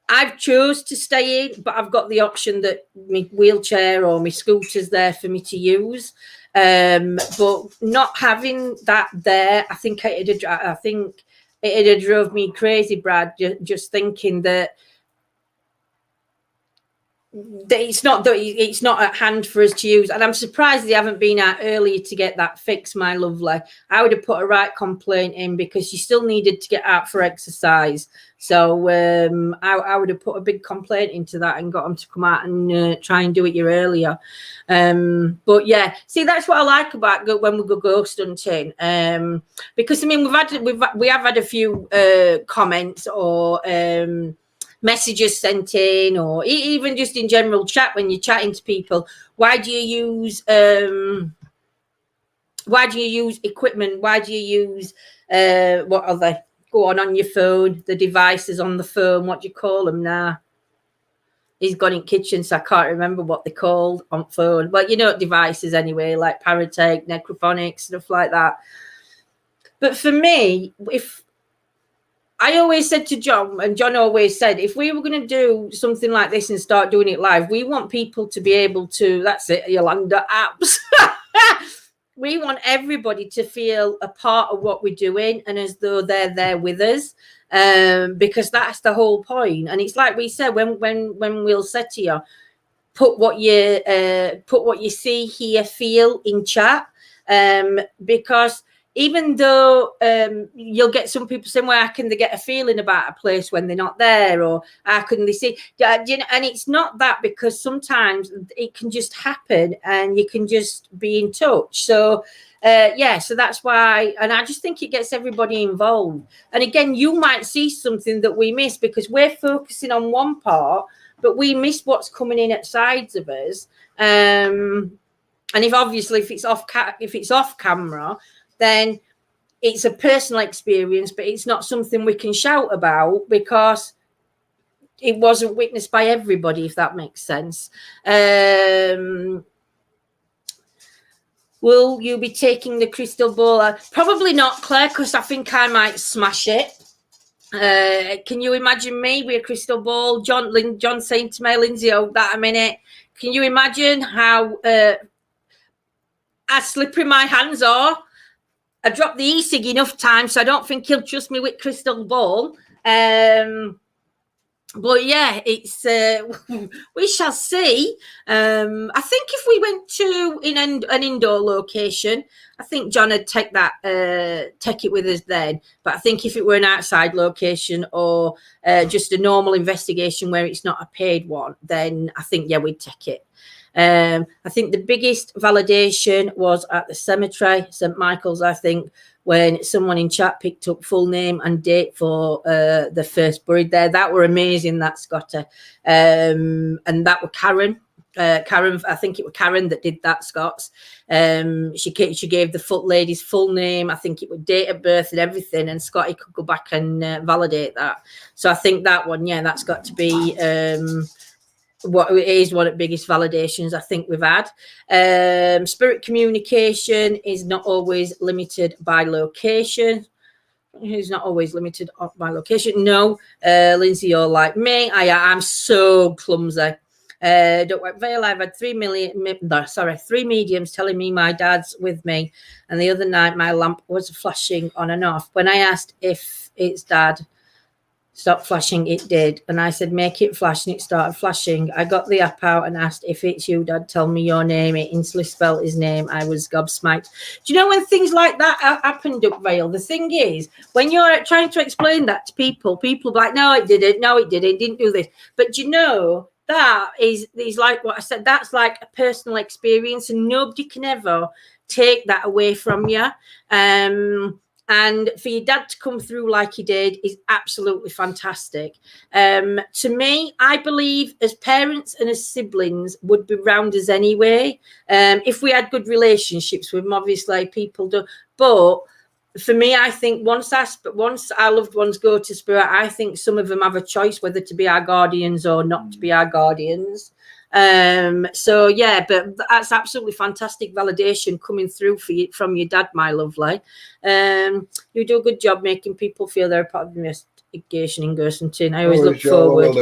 I've chose to stay in, but I've got the option that my wheelchair or my scooter's there for me to use. But not having that there, I think it had drove me crazy, Brad, just thinking that it's not at hand for us to use. And I'm surprised they haven't been out earlier to get that fixed, my lovely. I would have put a right complaint in, because you still needed to get out for exercise. So I would have put a big complaint into that and got them to come out and try and do it here earlier. But yeah, see, that's what I like about when we go ghost hunting. Because I mean, we have had a few comments or messages sent in, or even just in general chat when you're chatting to people. Why do you use equipment? Why do you use what are they? Go on your phone, the devices on the phone. What do you call them now? He's gone in kitchen, so I can't remember what they're called on phone. But you know, devices anyway, like Paratake, Necrophonics, stuff like that. But for me, I always said to John, and John always said, if we were going to do something like this and start doing it live, we want people to be able to, that's it, Yolanda, apps. We want everybody to feel a part of what we're doing and as though they're there with us, because that's the whole point. And it's like we said, when we'll say to you, put what you see, hear, feel in chat, because even though you'll get some people saying, well, how can they get a feeling about a place when they're not there? Or how can they see? And it's not that, because sometimes it can just happen and you can just be in touch. So, so that's why. And I just think it gets everybody involved. And again, you might see something that we miss because we're focusing on one part, but we miss what's coming in at sides of us. And if it's off camera, then it's a personal experience, but it's not something we can shout about because it wasn't witnessed by everybody, if that makes sense. Will you be taking the crystal ball? Probably not, Claire, because I think I might smash it. Can you imagine me with a crystal ball? John saying to me, Lindsay, hold that a minute. Can you imagine how slippery my hands are? I dropped the e-cig enough times, so I don't think he'll trust me with crystal ball. But yeah, it's we shall see. I think if we went to an indoor location, I think John would take it with us then. But I think if it were an outside location or just a normal investigation where it's not a paid one, then I think we'd take it. I think the biggest validation was at the cemetery, St. Michael's, I think, when someone in chat picked up full name and date for the first buried there. That were amazing, that Scotter. And that were Karen. I think it was Karen that did that, Scots. She gave the lady's full name. I think it was date of birth and everything, and Scotty could go back and validate that. So I think that one, that's got to be what it is one of the biggest validations I think we've had. Spirit communication is not always limited by location. It's not always limited by location. No, Lindsay, you're like me. I'm so clumsy. Don't work, Vale. I've had 3 mediums telling me my dad's with me, and the other night my lamp was flashing on and off. When I asked if it's dad, stop flashing, it did. And I said, make it flash, and it started flashing. I got the app out and asked, if it's you, Dad, tell me your name. It instantly spelled his name. I was gobsmacked. Do you know when things like that happened, Duck Vale? The thing is, when you're trying to explain that to people are like, no, it didn't. No, it didn't. It didn't do this. But you know, that is like what I said. That's like a personal experience, and nobody can ever take that away from you. And for your dad to come through like he did is absolutely fantastic. To me, I believe as parents and as siblings would be round us anyway. If we had good relationships with them, obviously people do. But for me, I think once our loved ones go to spirit, I think some of them have a choice whether to be our guardians or not to be our guardians. So yeah, but that's absolutely fantastic validation coming through for you from your dad, my lovely. You do a good job making people feel they're a part of the investigation in Gerstenton. I always look forward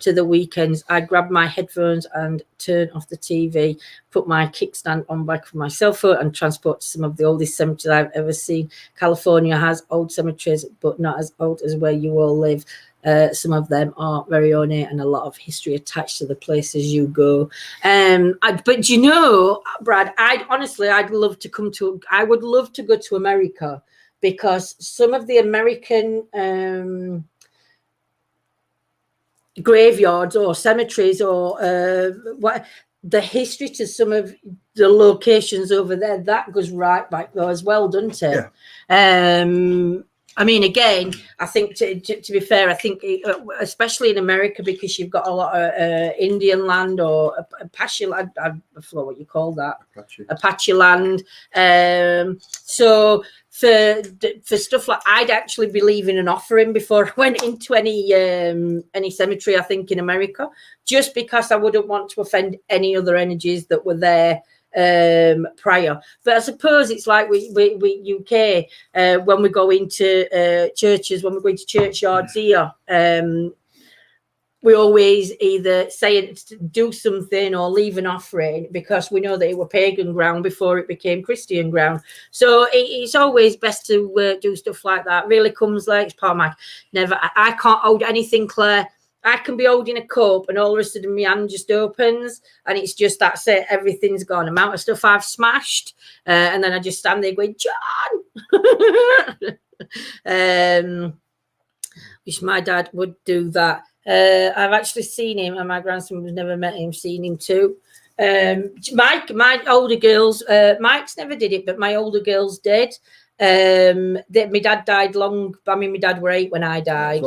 to the weekends. I grab my headphones and turn off the TV, put my kickstand on back of my cell phone and transport to some of the oldest cemeteries I've ever seen. California has old cemeteries, but not as old as where you all live. Some of them are very ornate and a lot of history attached to the places you go. But you know, Brad, I would love to go to America, because some of the American graveyards or cemeteries or the history to some of the locations over there, that goes right back there as well, doesn't it? Yeah. I mean, again, I think to be fair, I think especially in America, because you've got a lot of Indian land or Apache land. I forget what you call that. Apache land. So for stuff like, I'd actually be leaving an offering before I went into any cemetery, I think, in America, just because I wouldn't want to offend any other energies that were there prior. But I suppose it's like we UK, when we go into churches, when we go into churchyards here, we always either say do something or leave an offering, because we know that it were pagan ground before it became Christian ground. So it's always best to do stuff like that. Really comes like, it's part of my I can't hold anything, Claire. I can be holding a cup and all of a sudden my hand just opens and it's just, that's it, everything's gone. Amount of stuff I've smashed, and then I just stand there going, John. Wish my dad would do that. I've actually seen him, and my grandson has never met him, seen him too. My older girls, Mike's never did it, but my older girls did. My dad died my dad were 8 when I died.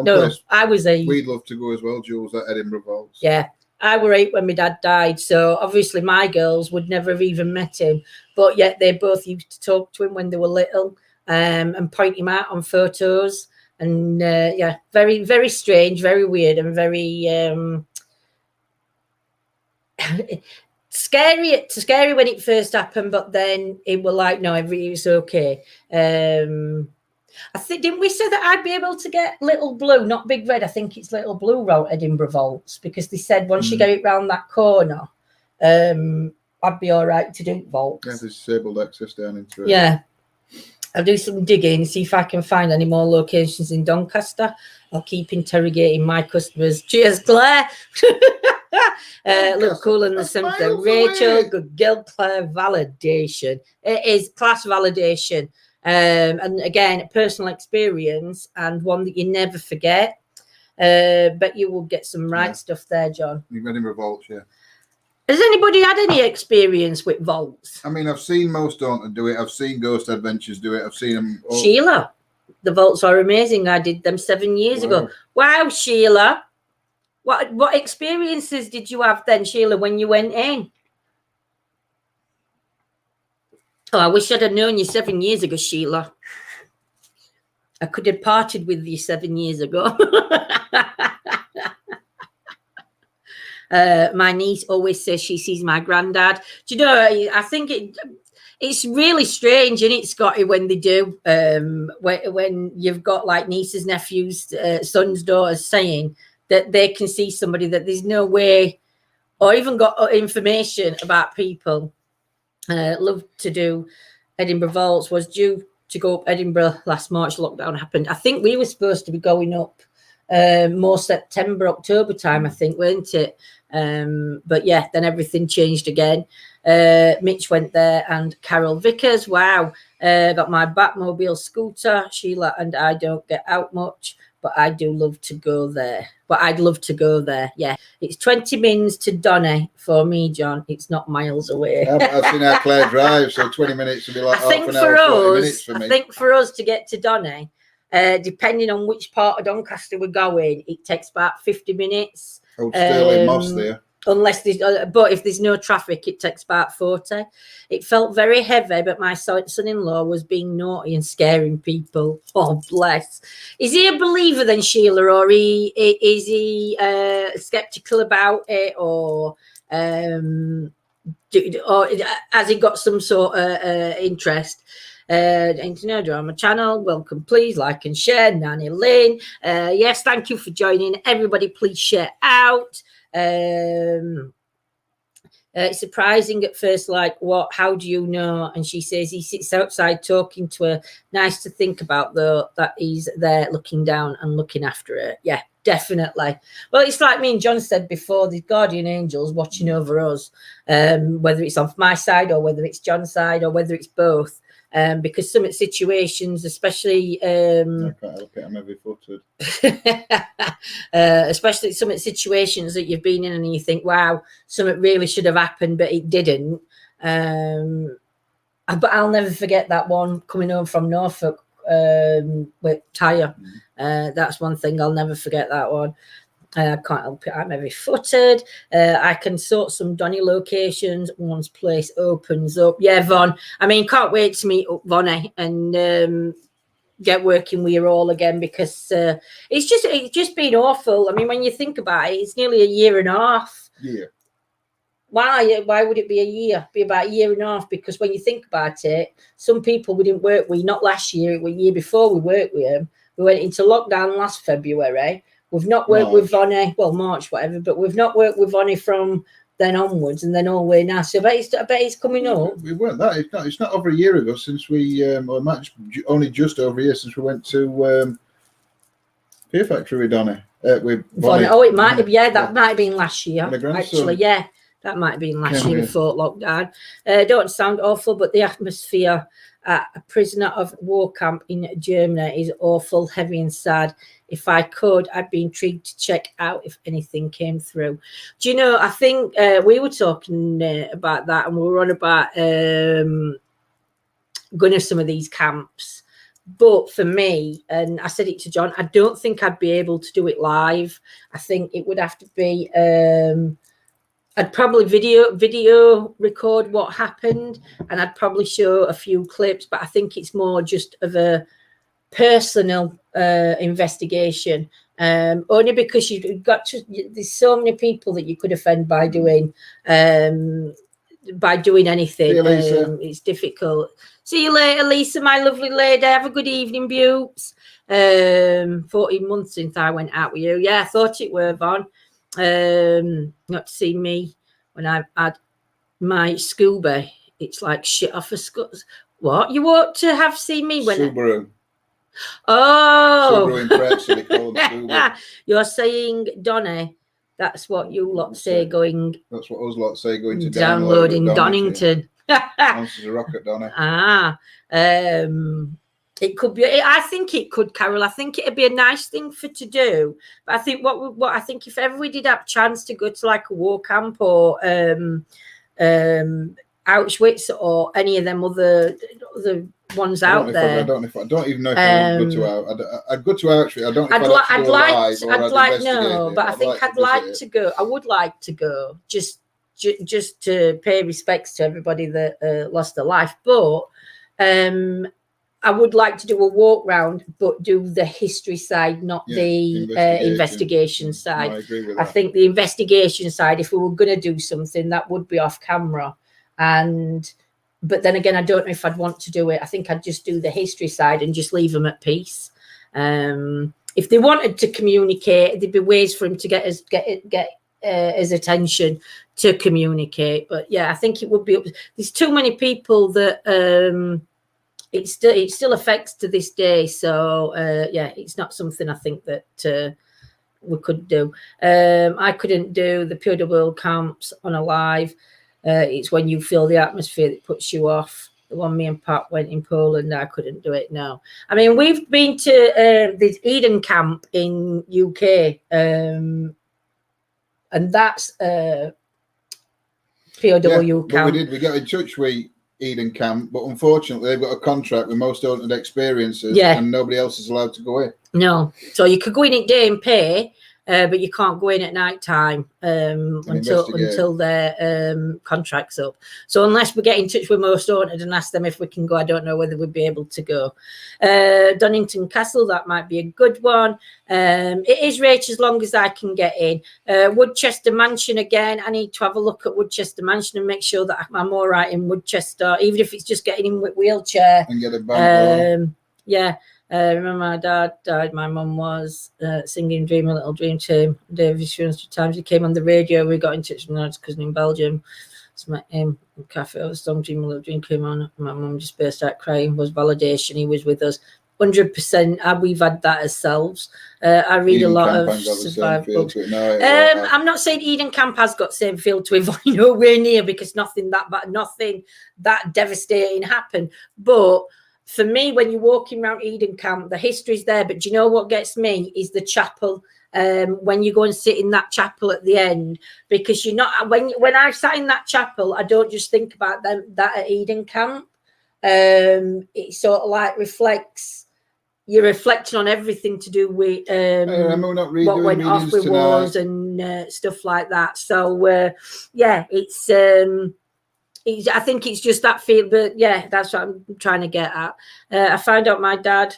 I was 8. We'd love to go as well, Jules, at Edinburgh Vaults. Yeah, I were 8 when my dad died, so obviously my girls would never have even met him, but yet they both used to talk to him when they were little, and point him out on photos. And yeah, very, very strange, very weird, and very scary when it first happened, but then it was like, no, it's okay. I think, didn't we say that I'd be able to get Little Blue, not Big Red? I think it's Little Blue round Edinburgh Vaults, because they said once you get it round that corner, I'd be all right to do vaults. Yeah, there's disabled access down into it. Yeah. I'll do some digging, see if I can find any more locations in Doncaster. I'll keep interrogating my customers. Cheers, Claire. Look cool in the something. Rachel, good girl, Claire. Validation. It is class validation. And again, personal experience, and one that you never forget. But you will get some stuff there, John. You've got him revolts, yeah. Has anybody had any experience with vaults? I mean, I've seen most don't do it. I've seen Ghost Adventures do it. I've seen them. Sheila, the vaults are amazing. I did them 7 years ago. Wow, Sheila. What experiences did you have then, Sheila, when you went in? Oh, I wish I'd have known you 7 years ago, Sheila. I could have parted with you 7 years ago. My niece always says she sees my granddad. Do you know, I think it's really strange, and it's Scotty, when they do, when you've got like nieces, nephews, sons, daughters saying that they can see somebody that there's no way, or even got information about people. Love to do Edinburgh Vaults. Was due to go up Edinburgh last March. Lockdown happened. I think we were supposed to be going up more September, October time, I think, weren't it? But yeah, then everything changed again. Mitch went there, and Carol Vickers. Wow. Got my Batmobile scooter. Sheila and I don't get out much, but I do love to go there. But I'd love to go there. Yeah, it's 20 minutes to Donny for me, John. It's not miles away. I've seen our Claire drive, so 20 minutes would be like I half an hour, 40 minutes for me. I think for us to get to Donny, depending on which part of Doncaster we're going, it takes about 50 minutes. Old Stirling Moss there. Unless there's, but if there's no traffic, it takes about 40. It felt very heavy, but my son-in-law was being naughty and scaring people. Oh, bless. Is he a believer then, Sheila, or is he skeptical about it, or has he got some sort of interest? Internet Drama Channel, welcome, please like and share. Nanny Lynn, yes, thank you for joining. Everybody, please share out. It's surprising at first, like, what, how do you know? And she says he sits outside talking to her. Nice to think about, though, that he's there looking down and looking after her. Yeah, definitely. Well, it's like me and John said before, the guardian angels watching over us, whether it's on my side or whether it's John's side or whether it's both. Because some situations, especially I can't help it, I'm heavy-footed. Especially some situations that you've been in and you think, wow, something really should have happened, but it didn't. But I'll never forget that one coming home from Norfolk with Tyre. That's one thing, I'll never forget that one. I can't help it, I'm heavy-footed. I can sort some Donny locations once place opens up. Yeah, Von. I mean, can't wait to meet up Vonnie and get working with you all again, because it's just been awful. I mean, when you think about it, it's nearly a year and a half. Yeah. Why would it be a year? Be about a year and a half, because when you think about it, some people we didn't work with, not last year, it was a year before we worked with them. We went into lockdown last February. We've not worked with Vonnie, well, March, whatever, but we've not worked with Vonnie from then onwards, and then all the way now. So I bet it's coming up. We weren't that. It's not over a year ago since we, only just over a year since we went to Fear Factory with Donny. With Vonnie. Oh, it might have, yeah, that might have been last year. Actually, yeah, that might have been last year before lockdown. Don't sound awful, but the atmosphere at a prisoner of war camp in Germany is awful, heavy and sad. If I could, I'd be intrigued to check out if anything came through. Do you know, I think we were talking about that, and we were on about going to some of these camps. But for me, and I said it to John, I don't think I'd be able to do it live. I think it would have to be, I'd probably video record what happened, and I'd probably show a few clips, but I think it's more just of a personal investigation, only because you've got to, there's so many people that you could offend by doing anything. It's difficult. See you later, Lisa, my lovely lady. Have a good evening, Bukes. 14 months since I went out with you. Yeah, I thought it were, Von. Not to see me when I've had my scuba. It's like shit off a scut. What? You ought to have seen me when Subaru. Oh, Subaru impressed, so they call them Subaru. You're saying, Donny, that's what you lot say going. That's what us lot say going to download in Donington. Answers a rocket, Donny. It could be. I think it could, Carol. I think it'd be a nice thing to do. But I think what I think if ever we did have a chance to go to like a war camp or Auschwitz or any of them other ones out there. I don't even know if I would go to Auschwitz. I'd go to Auschwitz. I don't know if I'd like no, but I think I'd like to go. I would like to go just to pay respects to everybody that lost their life. But I would like to do a walk round, but do the history side, not the investigation side. No, I agree with that. I think the investigation side, if we were going to do something, that would be off camera. But then again, I don't know if I'd want to do it. I think I'd just do the history side and just leave them at peace. If they wanted to communicate, there'd be ways for him to get his attention to communicate. But yeah, I think it would be. There's too many people that it still affects to this day. So yeah, it's not something I think that we could do. I couldn't do the Pure World camps on a live. It's when you feel the atmosphere that puts you off. The one me and Pat went in Poland, I couldn't do it. No, I mean, we've been to the Eden camp in UK, and that's POW camp. We got in touch with Eden camp, but unfortunately they've got a contract with most haunted experiences, and nobody else is allowed to go in. No, so you could go in at day and pay, but you can't go in at night time until their contract's up. So unless we get in touch with Most Haunted and ask them if we can go, I don't know whether we'd be able to go. Donington Castle, that might be a good one. It is rate as long as I can get in. Woodchester Mansion, again, I need to have a look at Woodchester Mansion and make sure that I'm all right in Woodchester, even if it's just getting in with wheelchair. And get a band remember my dad died, my mum was singing Dream a Little Dream to him. David Assurance times he came on the radio, we got in touch with his cousin in Belgium. Just met him in a cafe, the song Dream a Little Dream came on. My mum just burst out crying, was validation, he was with us. 100%, we've had that ourselves. I read Eden a lot Camp of survival books. I'm not saying Eden Camp has got the same feel to it, nowhere near, because nothing that devastating happened. But for me, when you're walking around Eden Camp, the history's there. But do you know what gets me is the chapel. When you go and sit in that chapel at the end, because you're not when I sat in that chapel, I don't just think about that at Eden Camp. It sort of like you're reflecting on everything to do with what went off with wars and stuff like that. So I think it's just that feel, but that's what I'm trying to get at. I found out my dad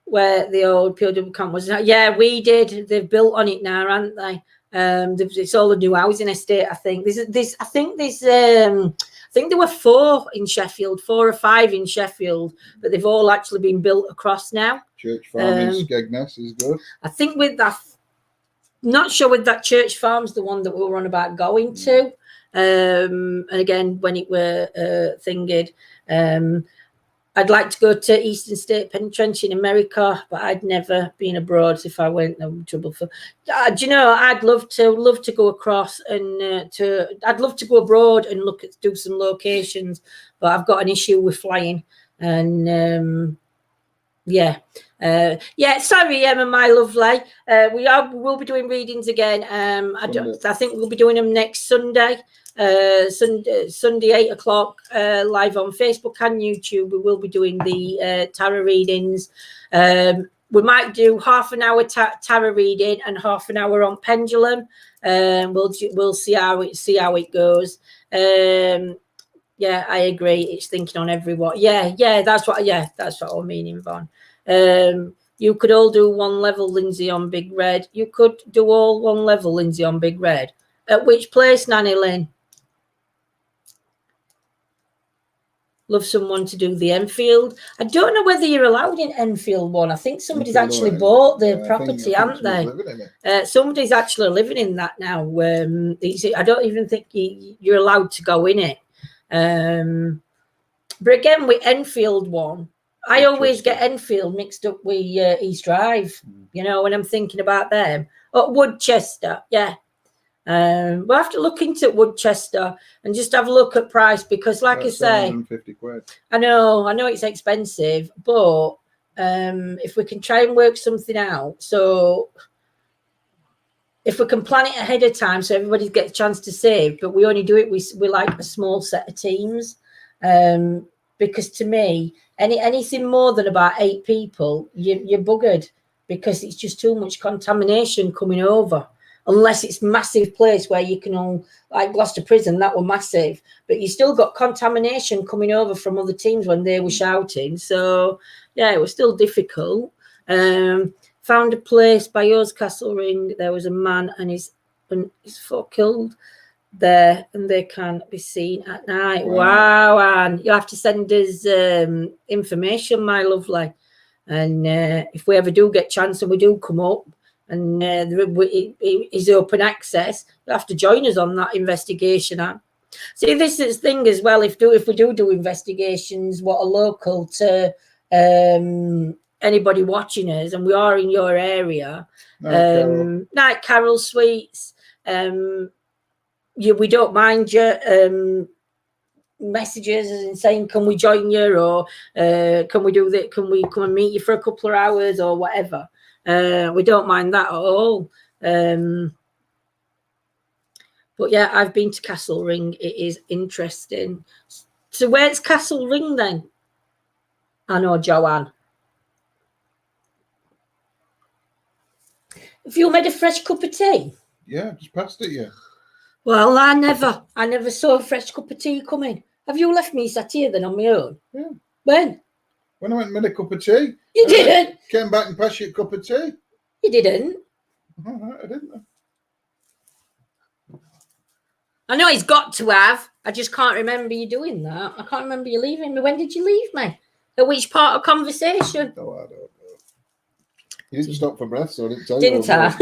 where the old POW camp was. Yeah, we did. They've built on it now, haven't they? It's all a new housing estate. I think I think there were 4 in Sheffield, 4 or 5 in Sheffield, but they've all actually been built across now. Church Farm in Skegness is good. I think with that, not sure with that Church Farm's the one that we were on about going to. And again, when it were thinged, I'd like to go to Eastern State Penitentiary in America, but I'd never been abroad. So if I went, no trouble for. Do you know? I'd love to go across and I'd love to go abroad and do some locations, but I've got an issue with flying, and sorry, Emma, my lovely. We'll be doing readings again. I think we'll be doing them next Sunday. Sunday 8 o'clock, live on Facebook and YouTube. We will be doing the tarot readings. We might do half an hour tarot reading and half an hour on Pendulum. We'll see how it goes. I agree. It's thinking on everyone. That's what I'm meaning, Von. You could all do one level, Lindsay, on Big Red. You could do all one level, Lindsay, on Big Red. At which place, Nanny Lynn? Love someone to do the Enfield. I don't know whether you're allowed in Enfield one. I think somebody's actually bought the property, haven't they? Somebody's actually living in that now. I don't even think you're allowed to go in it. But again, with Enfield one, I always get Enfield mixed up with East Drive, when I'm thinking about them. Or Woodchester, we'll have to look into Woodchester and just have a look at price, because like I say, £750. I know it's expensive, but if we can try and work something out, so if we can plan it ahead of time so everybody gets a chance to save, but we only do it with like a small set of teams, because to me, anything more than about 8 people, you're buggered, because it's just too much contamination coming over. Unless it's massive place where you can all, like Gloucester Prison, that were massive, but you still got contamination coming over from other teams when they were shouting. So it was still difficult. Found a place by Yours Castle Ring. There was a man and his foot killed there, and they can't be seen at night. Wow, and you have to send us information, my lovely. And if we ever do get chance and we do come up, and it is open access, you have to join us on that investigation. See, this is the thing as well. If we do investigations, what are local to anybody watching us, and we are in your area, Night Carol Suites, we don't mind your messages and saying, can we join you, or can we do that? Can we come and meet you for a couple of hours or whatever? We don't mind that at all. But yeah, I've been to Castle Ring. It is interesting. So where's Castle Ring then? I know, Joanne. Have you made a fresh cup of tea? Yeah, just passed it, yeah. Well, I never saw a fresh cup of tea coming. Have you left me sat here then on my own? Yeah. When? When I went and made a cup of tea. You didn't? Came back and passed you a cup of tea. You didn't? All right, I didn't. I know he's got to have. I just can't remember you doing that. I can't remember you leaving me. When did you leave me? At which part of conversation? No, I don't know. You didn't stop for breath, so I didn't tell you. Didn't I?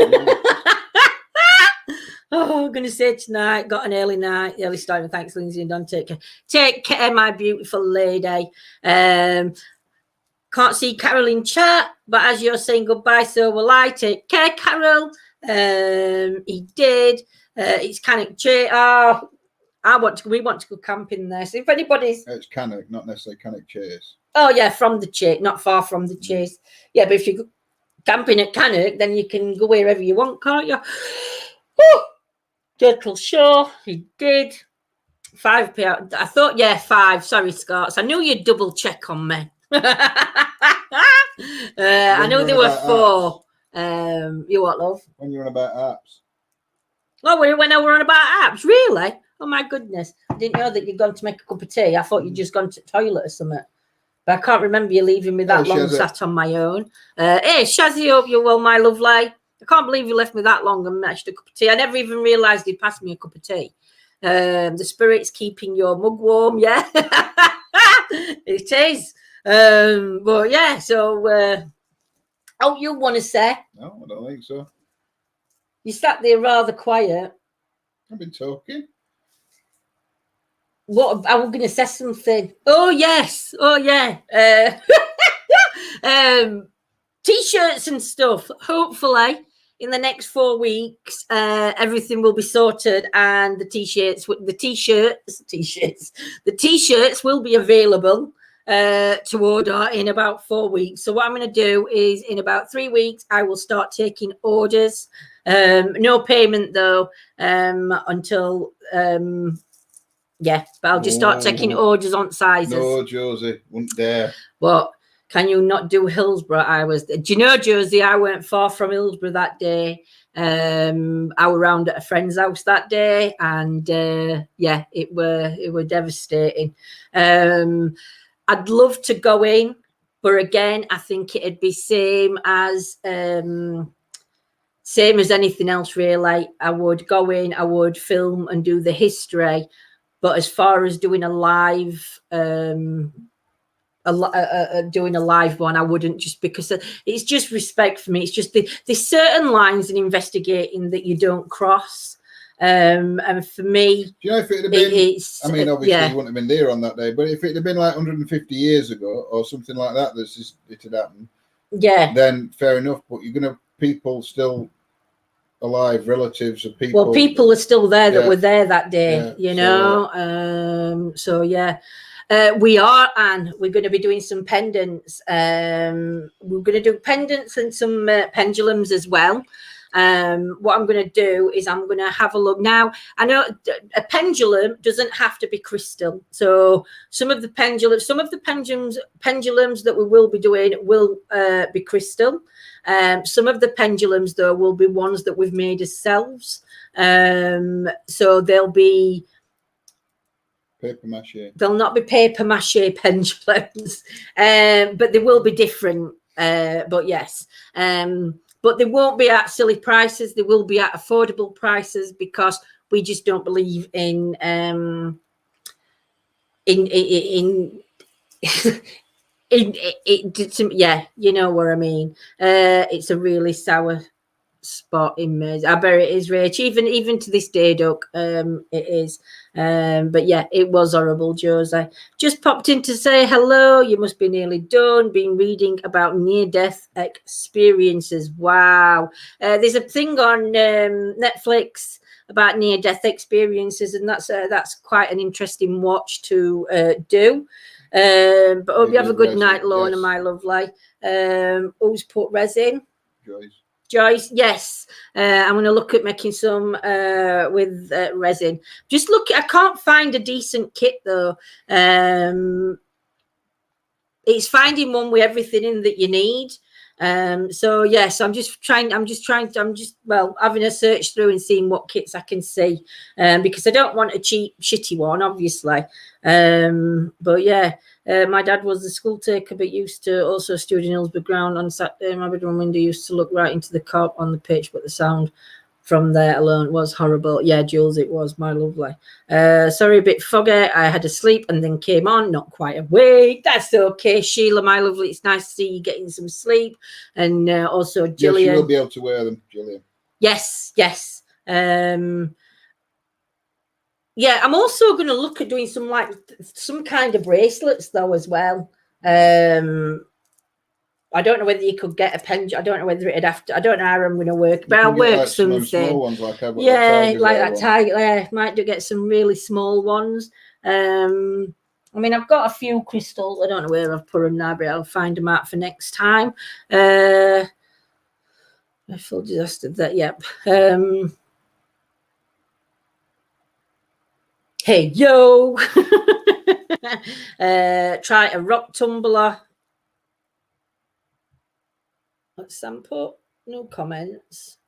Oh, I'm going to say tonight, got an early night, early starting. Thanks, Lindsay, and Don. Take care. Take care, my beautiful lady. Can't see Carol in chat, but as you're saying goodbye, so will I. Take care, Carol. He did. It's Cannock Chit. Oh, we want to go camping there. So if anybody's... It's Cannock, not necessarily Cannock Chase. Oh, yeah, from the Chit, not far from the Chase. Yeah, but if you go camping at Cannock, then you can go wherever you want, can't you? Oh, Turtle Show, he did. 5 p.m. I thought, yeah, 5. Sorry, Scots. I knew you'd double check on me. I know there were 4. You what, love? When you were on about apps. Oh, when I were on about apps, really? Oh my goodness! I didn't know that you'd gone to make a cup of tea. I thought you'd just gone to the toilet or something. But I can't remember you leaving me that long, Shazzy. Sat on my own. Hey, Shazzy, hope you're well, my lovely. I can't believe you left me that long and matched a cup of tea. I never even realised he'd passed me a cup of tea. The spirit's keeping your mug warm, yeah. It is. But yeah, so oh, you want to say? No, I don't think so. You sat there rather quiet. I've been talking. What? I was going to say something. Oh yes. Oh yeah. T-shirts and stuff. Hopefully, in the next 4 weeks, everything will be sorted, and the t-shirts will be available to order in about 4 weeks. So what I'm going to do is, in about 3 weeks, I will start taking orders. No payment though until yeah, but I'll just start taking orders on sizes. No, Josie, wouldn't dare. What? Can you not do Hillsborough? Do you know, Josie, I weren't far from Hillsborough that day. I was around at a friend's house that day, and yeah, it were devastating. I'd love to go in, but again, I think it'd be same as anything else, really. I would go in, I would film and do the history, but as far as doing a live doing a live one, I wouldn't, just because it's just respect for me. It's just there's certain lines in investigating that you don't cross. And for me, do you know, if it had been, I mean, obviously yeah, you wouldn't have been there on that day, but if it had been like 150 years ago or something like that, it had happened. Yeah. Then fair enough, but you're gonna people still alive, relatives of people. Well, people are still there that were there that day, you know. So yeah. We are, and we're going to be doing some pendants. We're going to do pendants and some pendulums as well. What I'm going to do is I'm going to have a look. Now, I know a pendulum doesn't have to be crystal. So some of the pendulums that we will be doing will be crystal. Some of the pendulums, though, will be ones that we've made ourselves. So they'll be paper mache. They'll not be paper mache pendulums, but they will be different. But yes, but they won't be at silly prices. They will be at affordable prices, because we just don't believe in yeah, you know what I mean. It's a really sour spot in me. I bet it is, Rach. Even to this day, Duck, it is. But yeah, it was horrible, Josie. Just popped in to say hello. You must be nearly done. Been reading about near-death experiences. Wow. There's a thing on Netflix about near-death experiences, and that's quite an interesting watch to do. But hope you have a good night, Lorna, my lovely. Who's put resin? Joyce, yes. I'm going to look at making some with resin. Just look, I can't find a decent kit though. It's finding one with everything in that you need. So yes, I'm just having a search through and seeing what kits I can see, because I don't want a cheap shitty one, obviously. But yeah, my dad was a school taker, but used to also steward in Hillsborough Ground on Saturday. My bedroom window used to look right into the carp on the pitch, but the sound from there alone was horrible. Yeah, Jules, it was, my lovely. Sorry, a bit foggy. I had a sleep and then came on, not quite awake. That's okay, Sheila, my lovely. It's nice to see you getting some sleep. And also Gillian. Yes, you will be able to wear them, Gillian. Yes. Yeah, I'm also going to look at doing some kind of bracelets though as well. I don't know whether you could get a pendulum. I don't know whether it'd have to. I don't know how I'm going to work, but I'll work like something. Small ones like that tiger. Yeah, might do get some really small ones. I mean, I've got a few crystals. I don't know where I've put them now, but I'll find them out for next time. I full digested that. Yep. Hey yo. Try a rock tumbler. What's Sam put? No comments.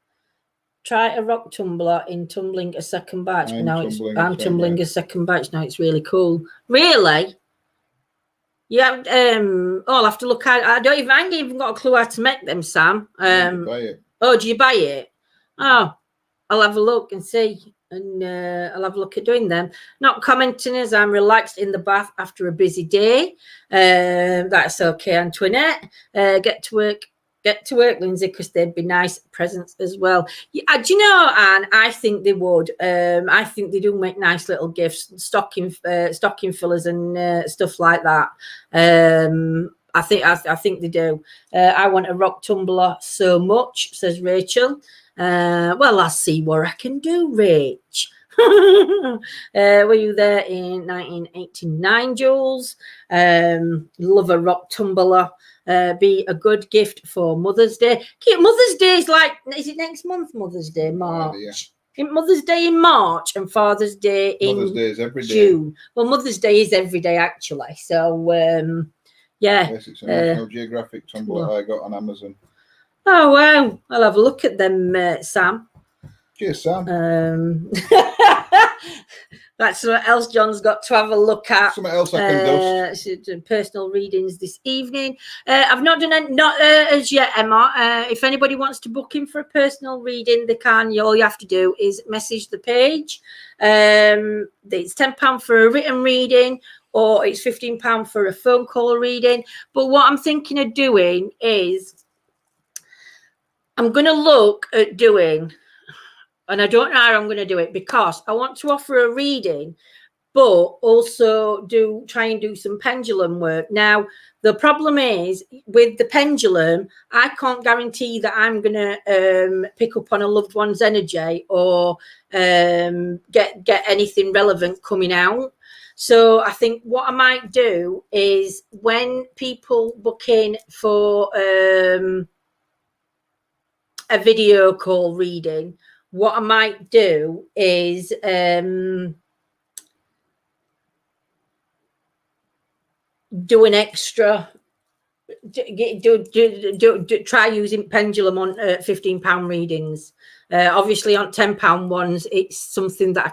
Try a rock tumbler in tumbling a second batch. I'm tumbling a second batch now. It's really cool. Really? Yeah. I'll have to look at. I ain't even got a clue how to make them, Sam. Buy it. Oh, do you buy it? Oh, I'll have a look and see. And I'll have a look at doing them. Not commenting as I'm relaxed in the bath after a busy day. That's okay, Antoinette. Get to work, Lindsay, because they'd be nice presents as well. Yeah, do you know, Anne? I think they would. I think they do make nice little gifts, stocking fillers and stuff like that. I think they do. I want a rock tumbler so much, says Rachel. Well, I'll see what I can do, Rach. Were you there in 1989, Jules? Love a rock tumbler. Be a good gift for Mother's Day. Mother's Day is it next month? Mother's Day, March. Mother's Day in March and Father's Day in Mother's Day is every June. Day. Well, Mother's Day is every day actually. So yeah. Yes, it's a National Geographic tumbler I got on Amazon. Oh wow! I'll have a look at them, Sam. Cheers, Sam. That's what else John's got to have a look at. Something else I can do. Personal readings this evening. I've not done it, not as yet, Emma. If anybody wants to book in for a personal reading, they can. All you have to do is message the page. It's £10 for a written reading, or it's £15 for a phone call reading. But what I'm thinking of doing is I'm going to look at doing, and I don't know how I'm going to do it, because I want to offer a reading, but also try and do some pendulum work. Now, the problem is with the pendulum, I can't guarantee that I'm going to pick up on a loved one's energy or get anything relevant coming out. So I think what I might do is when people book in for a video call reading, what I might do is do an extra, try using pendulum on £15 readings. Obviously on £10 ones, it's something that I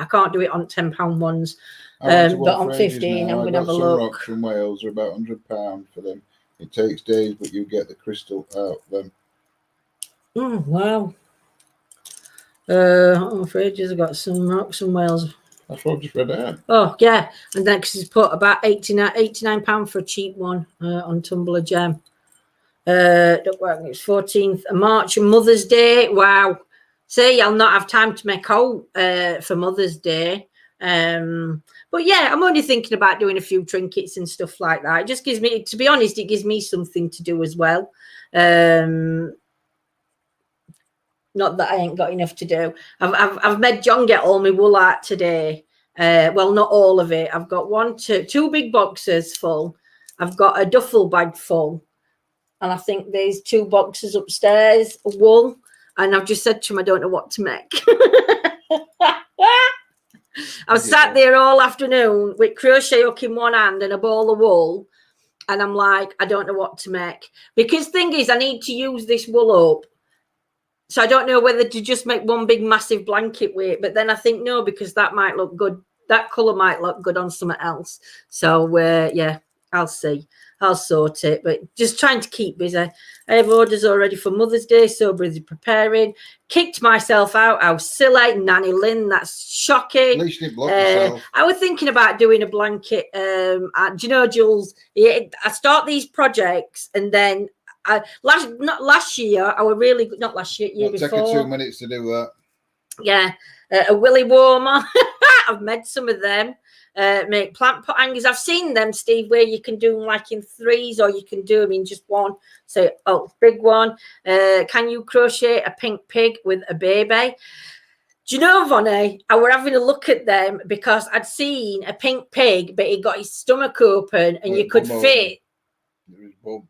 can't do it on £10 ones. But on 15, I'm going to have a look. Rocks from Wales are about £100 for them. It takes days, but you get the crystal out of them. Oh, wow. I'm afraid I've got some rocks from Wales. That's what I've just read out. Oh, yeah. And then she's put about £89 for a cheap one on Tumblr Gem. It's 14th of March, Mother's Day. Wow. See, I'll not have time to make out for Mother's Day. But yeah, I'm only thinking about doing a few trinkets and stuff like that. It just gives me, to be honest, it gives me something to do as well. Not that I ain't got enough to do. I've made John get all my wool out today. Well, not all of it. I've got two big boxes full. I've got a duffel bag full. And I think there's 2 boxes upstairs of wool. And I've just said to him, I don't know what to make. I was sat there all afternoon with crochet hook in one hand and a ball of wool. And I'm like, I don't know what to make. Because thing is, I need to use this wool up. So I don't know whether to just make one big massive blanket with it. But then I think, no, because that might look good. That colour might look good on something else. So, yeah, I'll see. I'll sort it, but just trying to keep busy. I have orders already for Mother's Day, so busy preparing. Kicked myself out. How silly. Nanny Lynn, that's shocking. At least you didn't block yourself. I was thinking about doing a blanket. Do you know, Jules, I start these projects and then last year, I were really good. Not last year, year before. Take 2 minutes to do that. Yeah, a willy warmer. I've made some of them. Make plant pot hangers. I've seen them, Steve, where you can do them like in 3s or you can do them in just one. So, big one. Can you crochet a pink pig with a baby? Do you know, Vonnie, I were having a look at them because I'd seen a pink pig, but he got his stomach open and you could fit.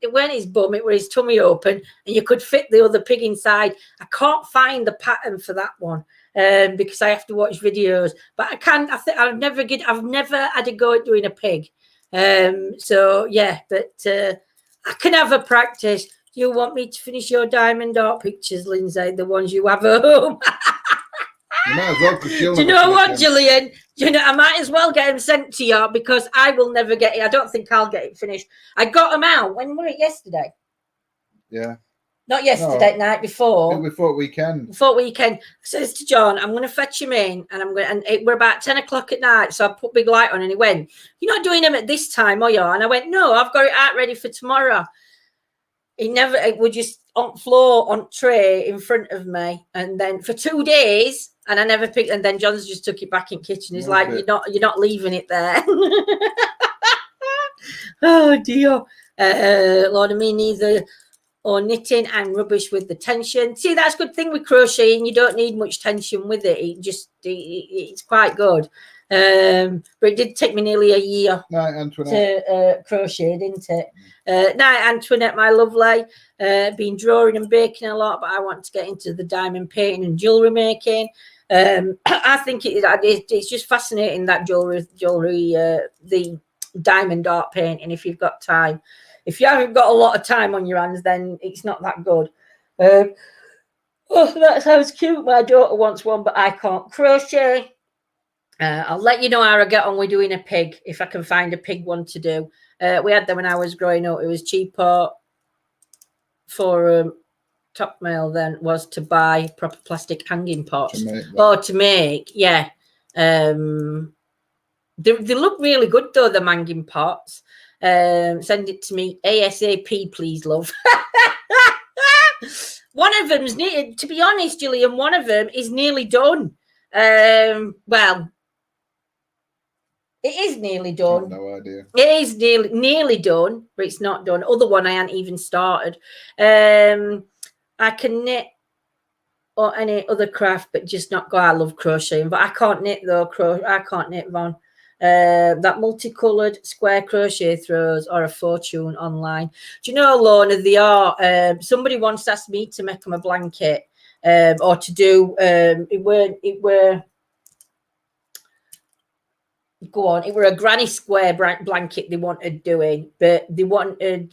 It weren't his bum, it was his tummy open, and you could fit the other pig inside. I can't find the pattern for that one. Because I have to watch videos, but I've never had a go at doing a pig. So yeah, but I can have a practice. Do you want me to finish your diamond art pictures, Lindsay? The ones you have at home? You might as well, do you know what, Gillian? I might as well get them sent to you because I will never get it. I don't think I'll get it finished. I got them out. When was it? Yesterday? Yeah. Not yesterday, night before. Before weekend. Before weekend. I says to John, I'm going to fetch him in, and we're about 10 o'clock at night. So I put big light on, and he went, "You're not doing them at this time, are you?" And I went, "No, I've got it out ready for tomorrow." It would just on floor on tray in front of me, and then for 2 days, and I never picked. And then John's just took it back in kitchen. He's like, "You're not leaving it there." Oh dear, Lord, of me neither. Or knitting, and rubbish with the tension. See, that's a good thing with crocheting. You don't need much tension with it. It's quite good. But it did take me nearly a year to crochet, didn't it? Night, Antoinette, my lovely. Been drawing and baking a lot, but I want to get into the diamond painting and jewellery making. I think it's just fascinating, that jewellery, the diamond art painting, if you've got time. If you haven't got a lot of time on your hands, then it's not that good. That sounds cute. My daughter wants one, but I can't crochet. I'll let you know how I get on with doing a pig, if I can find a pig one to do. We had them when I was growing up. It was cheaper for top mail than was to buy proper plastic hanging pots. To make, yeah. They look really good, though, the hanging pots. Send it to me ASAP, please, love. One of them's to be honest, Gillian, one of them is nearly done. Well, it is nearly done. No idea. It is nearly done, but it's not done. Other one I hadn't even started. I can knit or any other craft, but just not go. I love crocheting, but I can't knit though. I can't knit, Von. That multicolored square crochet throws are a fortune online. Do you know, Lorna, they are? Somebody once asked me to make them a blanket, or to do. It were. Go on. It were a granny square blanket they wanted doing, but they wanted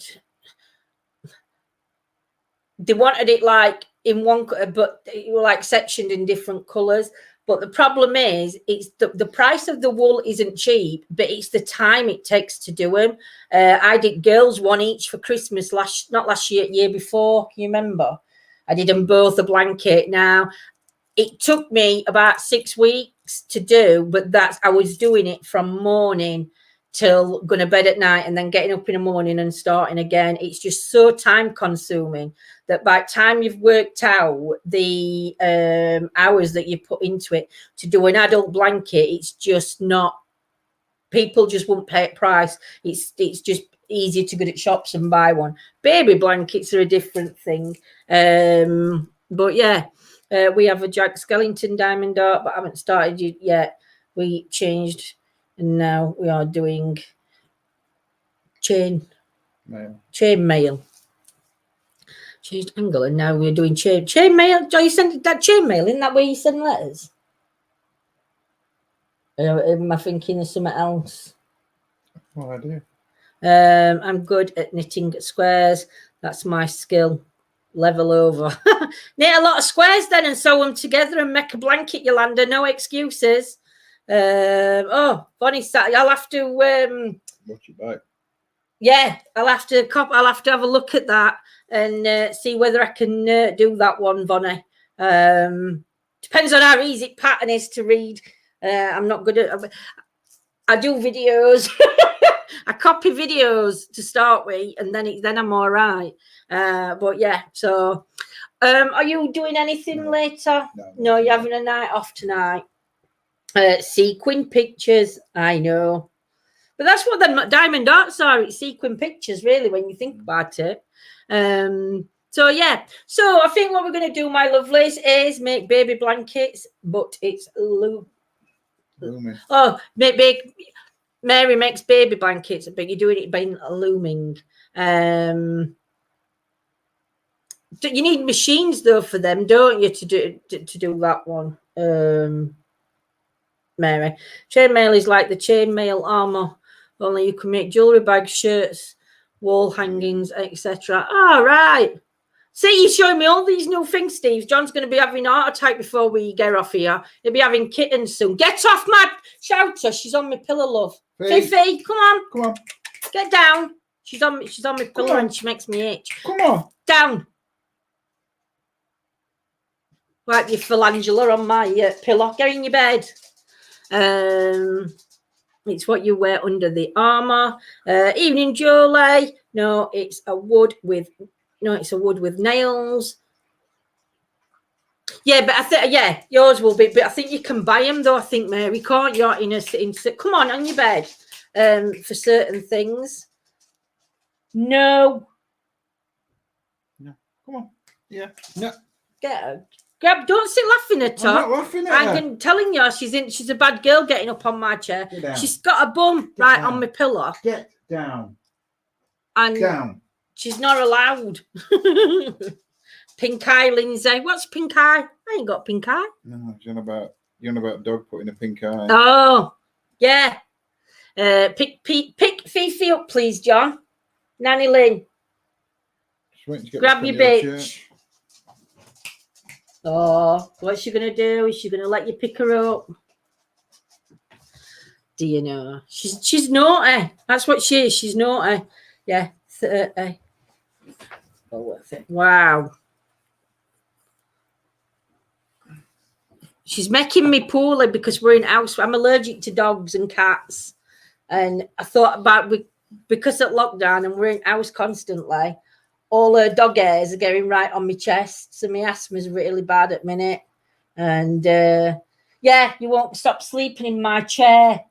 it like in one, but it were like sectioned in different colours. But the problem is, it's the price of the wool isn't cheap, but it's the time it takes to do them. I did girls one each for Christmas not last year, year before. Can you remember? I did them both a blanket. Now, it took me about 6 weeks to do, but I was doing it from morning till going to bed at night and then getting up in the morning and starting again. It's just so time consuming that by the time you've worked out the hours that you put into it to do an adult blanket, it's just not, people just won't pay a price. It's just easier to go to shops and buy one. Baby blankets are a different thing. But yeah, We have a Jack Skellington diamond art, but I haven't started it yet. We changed, and now we are doing chain mail. Changed angle, and now we're doing chain mail. Do you send that chain mail? Isn't that where you send letters? Am I thinking of something else? No idea. I'm good at knitting squares. That's my skill. Level over. Knit a lot of squares then and sew them together and make a blanket, Yolanda. No excuses. Bonnie, I'll have to Watch your back. Yeah, I'll have to have a look at that and see whether I can do that one, Bonnie. Depends on how easy pattern is to read. I'm not good at. I do videos. I copy videos to start with, and then I'm all right. But yeah, so are you doing anything later? No, you're having a night off tonight. Sequin pictures, I know. But that's what the diamond arts are. It's sequin pictures, really, when you think about it. So, yeah. So, I think what we're going to do, my lovelies, is make baby blankets, but it's looming. Oh, Mary makes baby blankets, but you're doing it by looming. You need machines, though, for them, don't you, to do that one, Mary? Chainmail is like the chainmail armor. Only you can make jewelry bags, shirts, wall hangings, etc. All right. See, you're showing me all these new things, Steve. John's going to be having a heart attack before we get off here. He'll be having kittens soon. Get off my shouter. She's on my pillow, love. Fifi, come on. Come on. Get down. She's on my pillow and she makes me itch. Come on. Down. Wipe your phalangula on my pillow. Get in your bed. It's what you wear under the armor. Evening jewelry. No, it's a wood with nails. Yeah, but I think yours will be. But I think you can buy them though. I think, Mary, can't you? Come on your bed. For certain things. No. Come on. Yeah. No. Get her. Grab. Don't sit laughing at her. I'm not laughing at her. I'm telling you, she's a bad girl getting up on my chair. She's got a bum right on my pillow. Get down. And down. She's not allowed. Pink eye, Lindsay. What's pink eye? I ain't got pink eye. No, you're on about a dog putting a pink eye. Oh, yeah. Pick Fifi up, please, John. Nanny Lynn. Grab your bitch. Oh, what's she going to do? Is she going to let you pick her up? Do you know? She's naughty. That's what she is. She's naughty. Yeah, 30. Oh, worth it. Wow. She's making me poorly because we're in house. I'm allergic to dogs and cats. And I thought about because of lockdown and we're in house constantly, all her dog hairs are getting right on my chest. So my asthma's really bad at the minute. And you won't stop sleeping in my chair.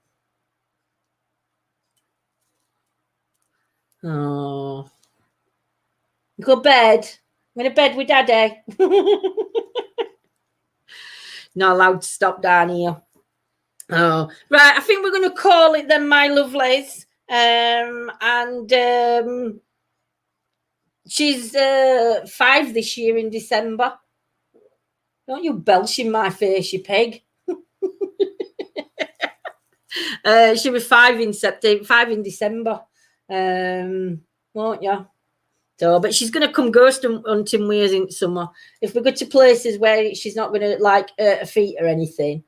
Oh. Go to bed. I'm going to bed with Daddy. Not allowed to stop down here. Oh, right. I think we're going to call it then, my lovelies. She's 5 this year in December. Don't you belch in my face, you pig. She'll be 5 in September, 5 in December. Won't you? So, but she's going to come ghost hunting with us in summer. If we go to places where she's not going to like hurt her feet or anything,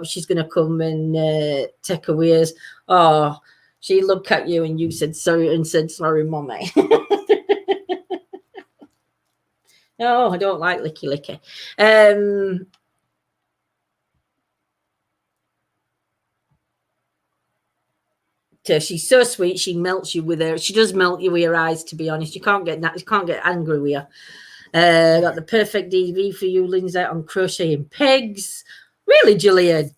she's going to come and take her with us. Oh, she looked at you and you said sorry, Mommy. No, I don't like licky. She's so sweet. She melts you with her. She does melt you with her eyes. To be honest, you can't get angry with her. Got the perfect DV for you, Lindsay, on crocheting pigs. Really, Gillian.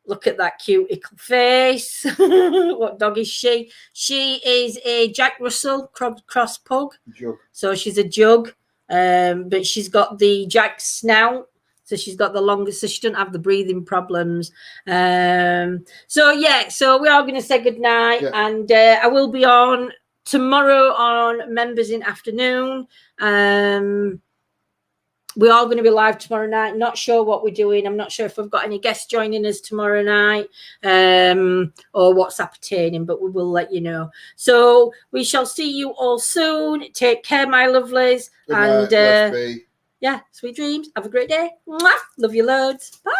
Look at that cute ickle face. What dog is she? She is a Jack Russell cross pug. Jug. So she's a jug. but she's got the jack snout. So she's got the longest, so she doesn't have the breathing problems. So we are going to say goodnight, and I will be on tomorrow on Members in Afternoon. We are going to be live tomorrow night. Not sure what we're doing. I'm not sure if we've got any guests joining us tomorrow night or what's appertaining, but we will let you know. So we shall see you all soon. Take care, my lovelies. Good night. Yeah, sweet dreams. Have a great day. Mwah. Love you loads. Bye.